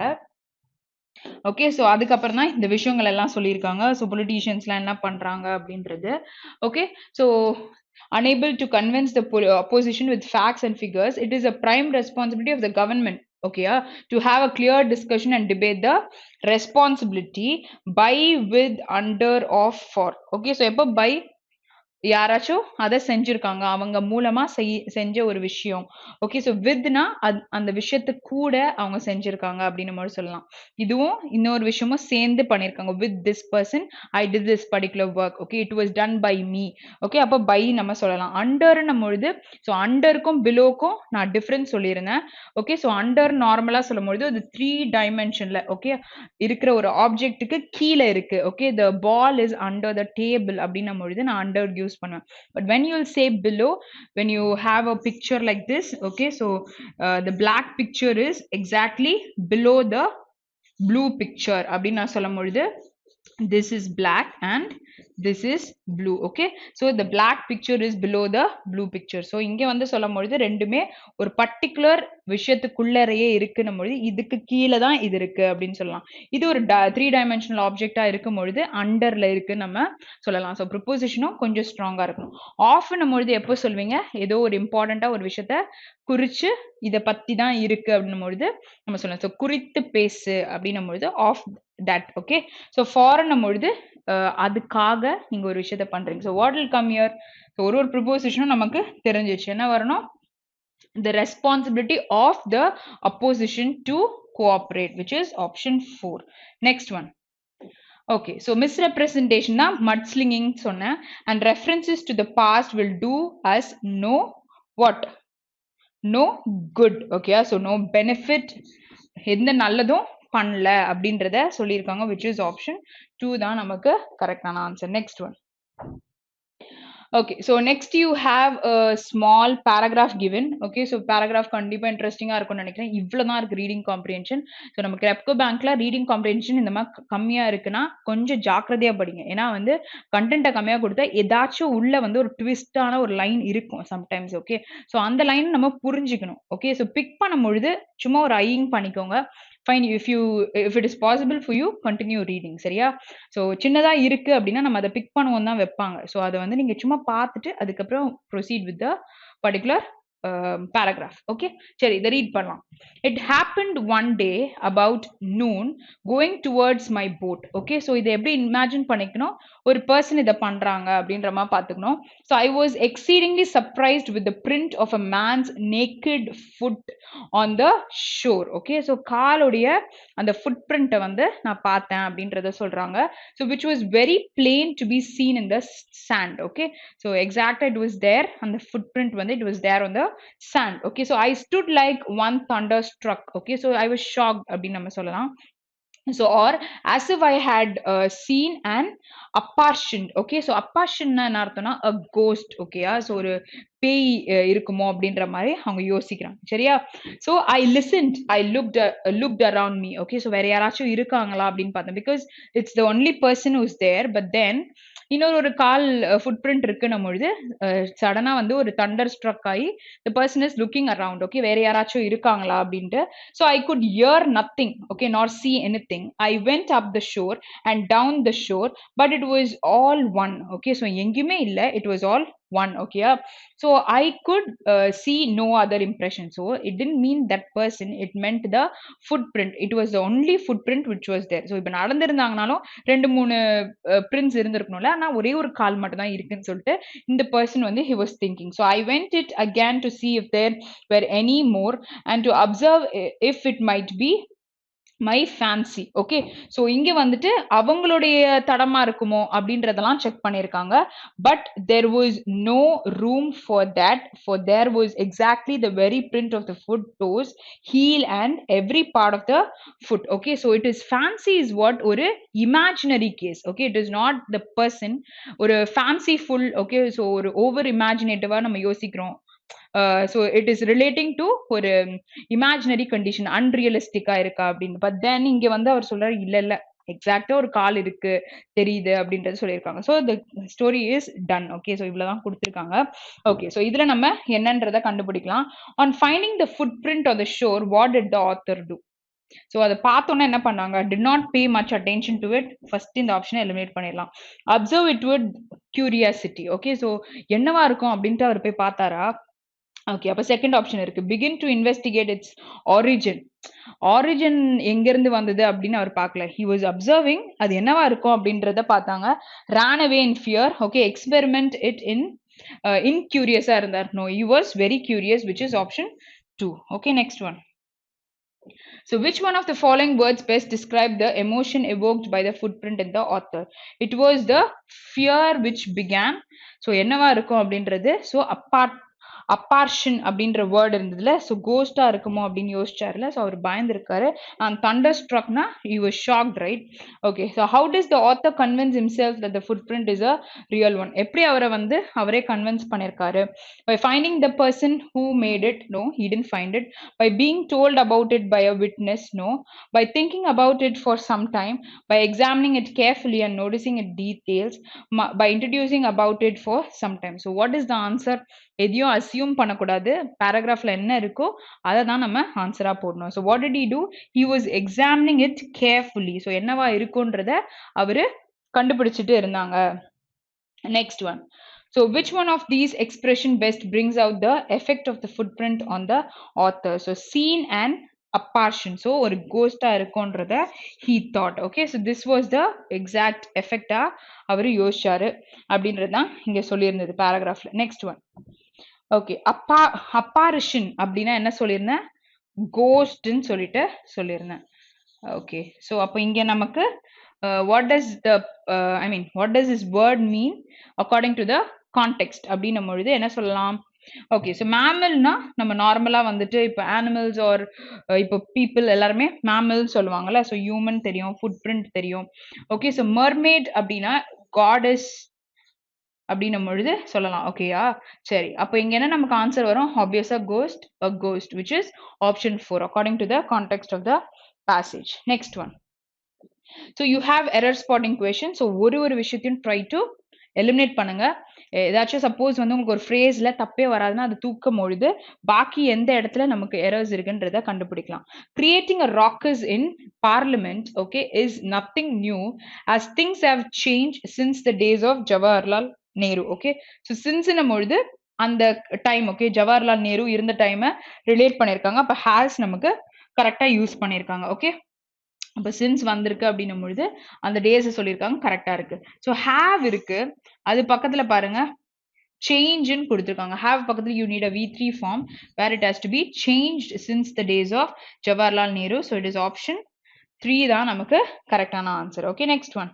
ஓகே, ஸோ அதுக்கப்புறம் தான் இந்த விஷயங்கள் எல்லாம் சொல்லியிருக்காங்க. ஸோ பொலிட்டீஷியன்ஸ்லாம் என்ன பண்றாங்க அப்படின்றது. Okay, so unable to convince the opposition with facts and figures, it is a prime responsibility of the government, okay, to have a clear discussion and debate the responsibility by, with, under, of, for. Okay, so எப்போ by யாராச்சும் அதை செஞ்சிருக்காங்க, அவங்க மூலமா செஞ்ச ஒரு விஷயம். Okay, so வித்னா அந்த விஷயத்துக்கு கூட அவங்க செஞ்சிருக்காங்க அப்படின்னு மாதிரி சொல்லலாம். இதுவும் இன்னொரு விஷயமும் சேர்ந்து பண்ணியிருக்காங்க. With this person I did this particular work. Okay, it was done by me. Okay, அப்போ பை நம்ம சொல்லலாம். அண்டர்னும் பொழுது ஸோ அண்டருக்கும் பிலோக்கும் நான் டிஃப்ரென்ஸ் சொல்லியிருந்தேன். ஓகே, ஸோ அண்டர் நார்மலா சொல்லும் பொழுது அது 3 டைமென்ஷன்ல ஓகே இருக்கிற ஒரு ஆப்ஜெக்ட்டுக்கு கீழே இருக்கு. Okay, the ball is under the table அப்படின்னும் பொழுது நான் அண்டர் யூஸ் பண்ணுவேன். But when you will say below, when you have a picture like this, okay, so the black picture is exactly below the blue picture அப்படின்னு நான் சொல்லும் பொழுது this is black and this is blue. Okay, so the black picture is below the blue picture. So இங்க வந்து சொல்லும் பொழுது ரெண்டுமே ஒரு பர்டிகுலர் விஷயத்துக்குள்ளறையே இருக்குன்னும் பொழுது இதுக்கு கீழே தான் இது இருக்கு அப்படின்னு சொல்லலாம். இது ஒரு 3 டைமென்ஷனல் ஆப்ஜெக்டா இருக்கும் பொழுது அண்டர்ல இருக்கு நம்ம சொல்லலாம். ஸோ ப்ரிப்போசிஷனும் கொஞ்சம் ஸ்ட்ராங்கா இருக்கணும். ஆஃப்னும் பொழுது எப்போ சொல்வீங்க? ஏதோ ஒரு இம்பார்ட்டண்டா ஒரு விஷயத்த குறிச்சு இதை பத்தி தான் இருக்கு அப்படின்னும் பொழுது நம்ம சொல்லலாம். ஸோ குறித்து பேசு அப்படின்னும் பொழுது ஆஃப் தட். ஓகே, ஸோ ஃபார்ன்னும் பொழுது அதுக்காக நீங்க ஒரு விஷயத்த பண்றீங்க. So what will come here? So ஒரு ப்ரிப்போசிஷனும் நமக்கு தெரிஞ்சிச்சு. என்ன வரணும்? The responsibility of the opposition to cooperate, which is option 4. Next one. Okay, so misrepresentation na mudslinging சொன்ன and references to the past will do us no what? No good. Okay, so no benefit. எந்த நல்லதும் பண்ணல அப்படின்றத சொல்லியிருக்காங்க, which is option 2 தான் நமக்கு கரெக்டான answer. Next one. Okay, so next you have a small paragraph given. Okay, so paragraph கண்டிப்பா இன்ட்ரெஸ்டிங்கா இருக்கும்னு நினைக்கிறேன். இவ்வளவுதான் இருக்கு ரீடிங் காம்ப்ரிஹென்ஷன். ஸோ நமக்கு ரெப்கோ பேங்க்ல ரீடிங் காம்ப்ரிஹென்ஷன் இந்த மாதிரி கம்மியா இருக்குன்னா கொஞ்சம் ஜாக்கிரதையா படிங்க. ஏன்னா வந்து கண்டென்ட்டை கம்மியா கொடுத்தா ஏதாச்சும் உள்ள வந்து ஒரு ட்விஸ்டான ஒரு லைன் இருக்கும் சம்டைம்ஸ். ஓகே, ஸோ அந்த லைன் நம்ம புரிஞ்சுக்கணும். ஓகே, ஸோ பிக் பண்ணும் பொழுது சும்மா ஒரு ஐயிங் பண்ணிக்கோங்க. Fine, if it is possible for you, continue reading. சரியா? ஸோ சின்னதா இருக்கு அப்படின்னா நம்ம அதை பிக் பண்ணுவோம் தான் வைப்பாங்க. ஸோ அதை வந்து நீங்க சும்மா பார்த்துட்டு அதுக்கப்புறம் proceed with the particular paragraph. Okay, சரி இதை ரீட் பண்ணலாம். It happened one day about noon going towards my boat. Okay, so இதை எப்படி இமேஜின் பண்ணிக்கணும்? ஒரு பர்சன் இதை பண்றாங்க அப்படின்ற மாதிரி பார்த்துக்கணும். So I was exceedingly surprised with the print of a man's naked foot on the shore. Okay, so காலுடைய அந்த ஃபுட் பிரிண்ட்டை வந்து நான் பார்த்தேன் அப்படின்றத சொல்றாங்க. So which was very plain to be seen in the sand. Okay, so exactly it was there, and the footprint வந்து it was there on the sand. Okay, so I stood like one thunderstruck. Okay, so I was shocked அப்படின்னு நம்ம சொல்லலாம். So or as if I had seen an apparition. Okay, so apparition என்ன அர்த்தம்னா a ghost. Okay, so ஒரு பேய் இருக்குமோ அப்படின்ற மாதிரி அவங்க யோசிக்கிறாங்க. சரியா? So I listened, I looked around me. Okay, so வேற யாராச்சும் இருக்காங்களா அப்படின்னு பார்த்தேன், because it's the only person who's there. But then இன்னொரு ஒரு கால் ஃபுட் பிரிண்ட் இருக்குன்னும் பொழுது சடனா வந்து ஒரு தண்டர் ஸ்ட்ரக் ஆகி the person is looking around. Okay, வேற யாராச்சும் இருக்காங்களா அப்படின்ட்டு. So I could hear nothing. Okay, nor see anything. I went up the shore and down the shore, but it was all one. Okay, so எங்கேயுமே இல்லை, it was all one. Okay, so I could see no other impression. So it didn't mean that person, it meant the footprint. It was the only footprint which was there. So இப்ப நடந்திருந்தாங்கனாலும் ரெண்டு மூணு prints இருந்திருக்கணும்ல, ஆனா ஒரே ஒரு கால் மட்டும் தான் இருக்குன்னு சொல்லிட்டு இந்த person வந்து he was thinking. So I went it again to see if there were any more and to observe if it might be my fancy. Okay, so இங்க வந்துட்டு அவங்களுடைய தடமா இருக்குமோ அப்படின்றதெல்லாம் செக் பண்ணியிருக்காங்க. But there was no room for that, for there was exactly the very print of the foot, toes, heel and every part of the foot. Okay, so it is fancy is what ஒரு imaginary case. Okay, it is not the person. ஒரு fanciful. Okay, so ஒரு over இமேஜினேட்டிவா நம்ம யோசிக்கிறோம். So it is relating to ஒரு imaginary condition, அன்ரியலிஸ்டிக்கா இருக்கா அப்படின்னு. But then இங்க வந்து அவர் சொல்றாரு இல்ல இல்ல எக்ஸாக்டா ஒரு கால் இருக்கு தெரியுது அப்படின்றது சொல்லியிருக்காங்க. So the story is done. Okay, so இவ்வளவுதான் கொடுத்துருக்காங்க. ஓகே, ஸோ இதுல நம்ம என்னன்றதை கண்டுபிடிக்கலாம். On finding the footprint of the shore, what did the author do? So அதை பார்த்தோன்னா என்ன பண்ணாங்க? Did not pay much attention to it. First இந்த ஆப்ஷனை எலிமினேட் பண்ணிடலாம். Observe it with curiosity. Okay, so என்னவா இருக்கும் அப்படின்ட்டு அவர் போய் பார்த்தாரா? ஓகே, அப்ப செகண்ட் ஆப்ஷன் இருக்கு. Begin to investigate it's origin. Origin எங்க இருந்து வந்தது அப்படின்னு அவர் பார்க்கல. ஹி வாஸ் அப்சர்விங் அது என்னவா இருக்கும் அப்படின்றத பார்த்தாங்க. ran away in fear. Okay, experiment it in கியூரியஸா இருந்தார். No, he was very curious, which is option 2. Okay, next one. So which one of the following words best describe the emotion evoked by the footprint in the author? It was the fear which began. So என்னவா இருக்கும் அப்படின்றது. So அப்பார்ஷன் அப்படின்ற word இருந்ததுல, so கோஸ்டா இருக்குமோ அப்படின்னு யோசிச்சாருல, so அவர் பயந்துருக்காரு. அண்ட் தண்டர் ஸ்ட்ரக்னா he was shocked, right? Okay, so how does the author convince himself that the footprint is a real one? எப்படி அவரை வந்து அவரே கன்வின்ஸ் பண்ணிருக்காரு? By finding the person who made it? No, he didn't find it. By being told about it by a witness? No. By thinking about it for some time? By examining it carefully and noticing its details? By introducing about it for some time? So what is the answer? எதையும் assume பண்ணக்கூடாது. பேராகிராஃப்ல என்ன இருக்கோ அதை தான் நம்ம ஆன்சரா போடணும். So what did he two? He was examining it carefully. So என்னவா இருக்குன்றத அவரு கண்டுபிடிச்சிட்டு இருந்தாங்க. Next one. So which one of these expression best brings out the effect of the footprint on the author? So seen and apparition. So ஒரு Costa இருக்கும்ன்றத he thought. Okay, so this was the exact effect அவரு யோசிச்சாரு அப்படின்றதுதான் இங்க சொல்லியிருந்தது பேராகிராஃப்ல. Next one. Okay, apparition அப்படின்னா என்ன சொல்லியிருந்தேன்? கோஸ்ட்ன்னு சொல்லிட்டு சொல்லியிருந்தேன். ஓகே, ஸோ அப்போ இங்க நமக்கு what does this word mean according to the context அப்படின்னும் பொழுது என்ன சொல்லலாம்? ஓகே, ஸோ மேமல்னா நம்ம நார்மலா வந்துட்டு இப்போ அனிமல்ஸ் ஆர் இப்போ பீப்புள் எல்லாருமே மேமல் சொல்லுவாங்கல்ல. ஸோ ஹியூமன் தெரியும், ஃபுட் பிரிண்ட் தெரியும். ஓகே, ஸோ மர்மேட் அப்படின்னா காடஸ் அப்படின்னும் பொழுது சொல்லலாம். ஓகேயா, சரி. அப்போ இங்க என்ன நமக்கு ஆன்சர் வரும்? ஆப்வியஸா cost, a ghost, which is option 4 according to the context of the passage. Next one. So you have error spotting question. So ஒரு விஷயத்தையும் try to eliminate பண்ணுங்க. ஏதாச்சும் சப்போஸ் வந்து உங்களுக்கு ஒரு ஃப்ரேஸ்ல தப்பே வராதுன்னா அது தூக்கும் பொழுது பாக்கி எந்த இடத்துல நமக்கு எரர்ஸ் இருக்குன்றத கண்டுபிடிக்கலாம். Creating a ruckus in parliament, okay, is nothing new as things have changed since the days of Jawaharlal Nehru. Okay, so சின்ஸ்னும் பொழுது அந்த டைம், ஓகே, ஜவஹர்லால் நேரு இருந்த டைமை ரிலேட் பண்ணியிருக்காங்க. அப்போ ஹேஸ் நமக்கு கரெக்டா யூஸ் பண்ணியிருக்காங்க. ஓகே, அப்போ சின்ஸ் வந்திருக்கு அப்படின்னும் பொழுது அந்த டேஸ் சொல்லியிருக்காங்க, கரெக்டா இருக்கு. ஸோ ஹேவ் இருக்கு, அது பக்கத்துல பாருங்க சேஞ்சுன்னு கொடுத்துருக்காங்க. ஹேவ் பக்கத்துல you need a V3 form where it has to be change since the days of Jawaharlal Nehru. So it is option 3 தான் நமக்கு கரெக்டான answer. Okay, next one.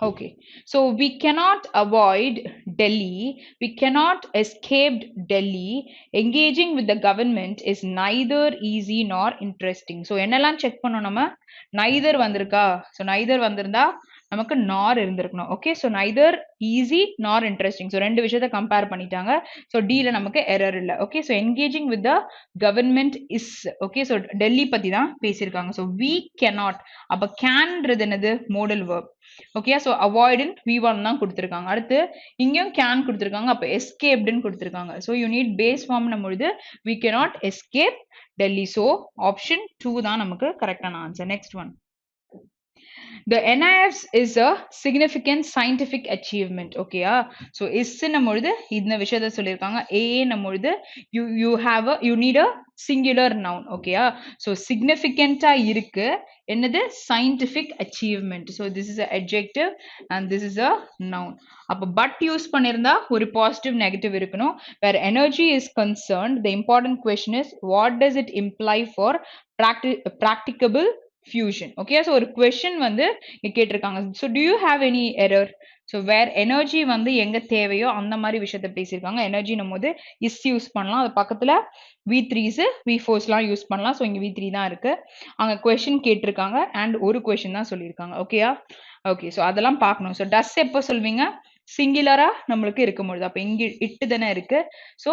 Okay, so we cannot avoid Delhi, we cannot escape Delhi, engaging with the government is neither easy nor interesting. So என்னெல்லாம் check பண்ணோம் நம்ம? neither வந்திருக்கா? So neither வந்திருந்தா நமக்கு nor இருந்திருக்கணும். Okay, so neither easy nor interesting. So ரெண்டு விஷயத்த compare பண்ணிட்டாங்க. ஸோ டில நமக்கு எரர் இல்லை. Okay, so engaging with the government is. Okay, so Delhi பத்தி தான் பேசியிருக்காங்க. ஸோ வி கேனாட், அப்போ கேன்றது என்னது? Modal verb. ஓகே, ஸோ அவாய்டுன்னு V1 தான் கொடுத்துருக்காங்க. அடுத்து இங்கேயும் கேன் கொடுத்துருக்காங்க, அப்போ எஸ்கேப்டுன்னு கொடுத்துருக்காங்க. So you need base form பொழுது we cannot escape Delhi. So option 2 தான் நமக்கு கரெக்டான answer. Next one. The NIFs is a significant scientific achievement. Okay, so is நம்மொழுது இந்த விஷயத்தை சொல்லியிருக்காங்க. A நம்மொழுது you have a you need a singular noun. Okay, so significant இருக்கு. என்னது scientific achievement. So this is a adjective and this is a noun. அப்ப but use பண்ணியிருந்தா ஒரு positive negative இருக்கணும். Where energy is concerned, the important question is what does it imply for practicable fusion. Okay, so ஒரு question வந்து கேட்டிருக்காங்க. So do you have any error? So where energy வந்து எங்க தேவையோ அந்த மாதிரி விஷயத்தை பேசியிருக்காங்க. எனர்ஜி நம்மோது is யூஸ் பண்ணலாம். அது பக்கத்துல V3s V4ஸ்லாம் யூஸ் பண்ணலாம். ஸோ இங்க V3 தான் இருக்கு. அங்க question கேட்டிருக்காங்க and ஒரு question தான் சொல்லியிருக்காங்க. ஓகேயா? ஓகே, ஸோ அதெல்லாம் பார்க்கணும். ஸோ டஸ் எப்போ சொல்வீங்க? சிங்குலரா நம்மளுக்கு இருக்கும்பொழுது. அப்ப இங்க இட்டு தானே இருக்கு. ஸோ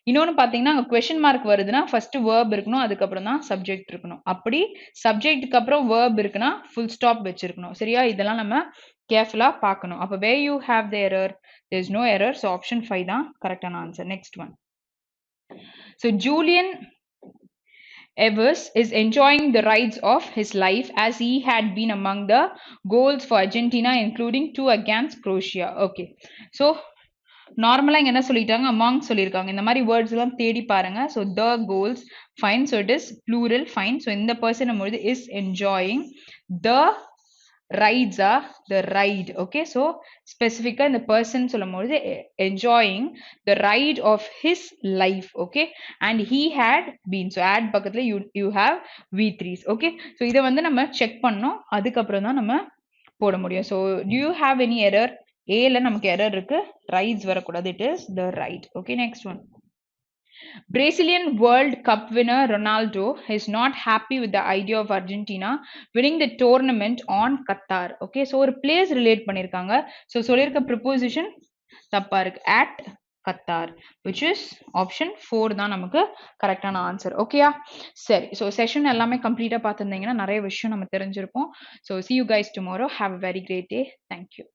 இன்னொன்னு பாத்தீங்கன்னா அங்க கொஸ்டின் மார்க் வருதுன்னா ஃபர்ஸ்ட் வேர்ப் இருக்கணும், அதுக்கப்புறம் தான் சப்ஜெக்ட் இருக்கணும். அப்படி சப்ஜெக்ட்டுக்கு அப்புறம் வேர்ப் இருக்குன்னா ஃபுல் ஸ்டாப் வச்சிருக்கணும். சரியா? இதெல்லாம் நம்ம கேர்ஃபுல்லா பார்க்கணும். அப்ப where you have the error? There is no error. So option 5 தான் கரெக்டான answer. Next one. So Julian Evers is enjoying the rides of his life as he had been among the goals for Argentina, including 2 against Croatia. Okay, so நார்மலா இங்க என்ன சொல்லிட்டாங்க? Among சொல்லியிருக்காங்க. இந்த மாதிரி words எல்லாம் தேடி பாருங்க. So the goals fine. So it is plural fine. So இந்த பர்சன் நம்மளுது is enjoying the rides are the ride. Okay, so specific இந்த person சொல்லும்போது enjoying the ride of his life. Okay, and he had been. So add பக்கத்துல you have V3s. Okay, so இதை வந்து நம்ம check பண்ணோம், அதுக்கப்புறம் தான் நம்ம போட முடியும். So do you have any error? A நமக்கு error இருக்கு, rides வரக்கூடாது. It is the ride. Okay, next one. Brazilian World Cup winner Ronaldo is not happy with the idea of Argentina winning the tournament on Qatar. Okay, so ஒரு place relate பண்ணிருக்காங்க. So சொல்லிருக்க preposition தப்பா இருக்கு. At Qatar, which is option 4 தான் நமக்கு கரெக்டான answer. ஓகேயா? சரி, ஸோ செஷன் எல்லாமே கம்ப்ளீட்டாக பார்த்துருந்தீங்கன்னா நிறைய விஷயம் நம்ம தெரிஞ்சிருப்போம். So see you guys tomorrow. Have a very great day. Thank you.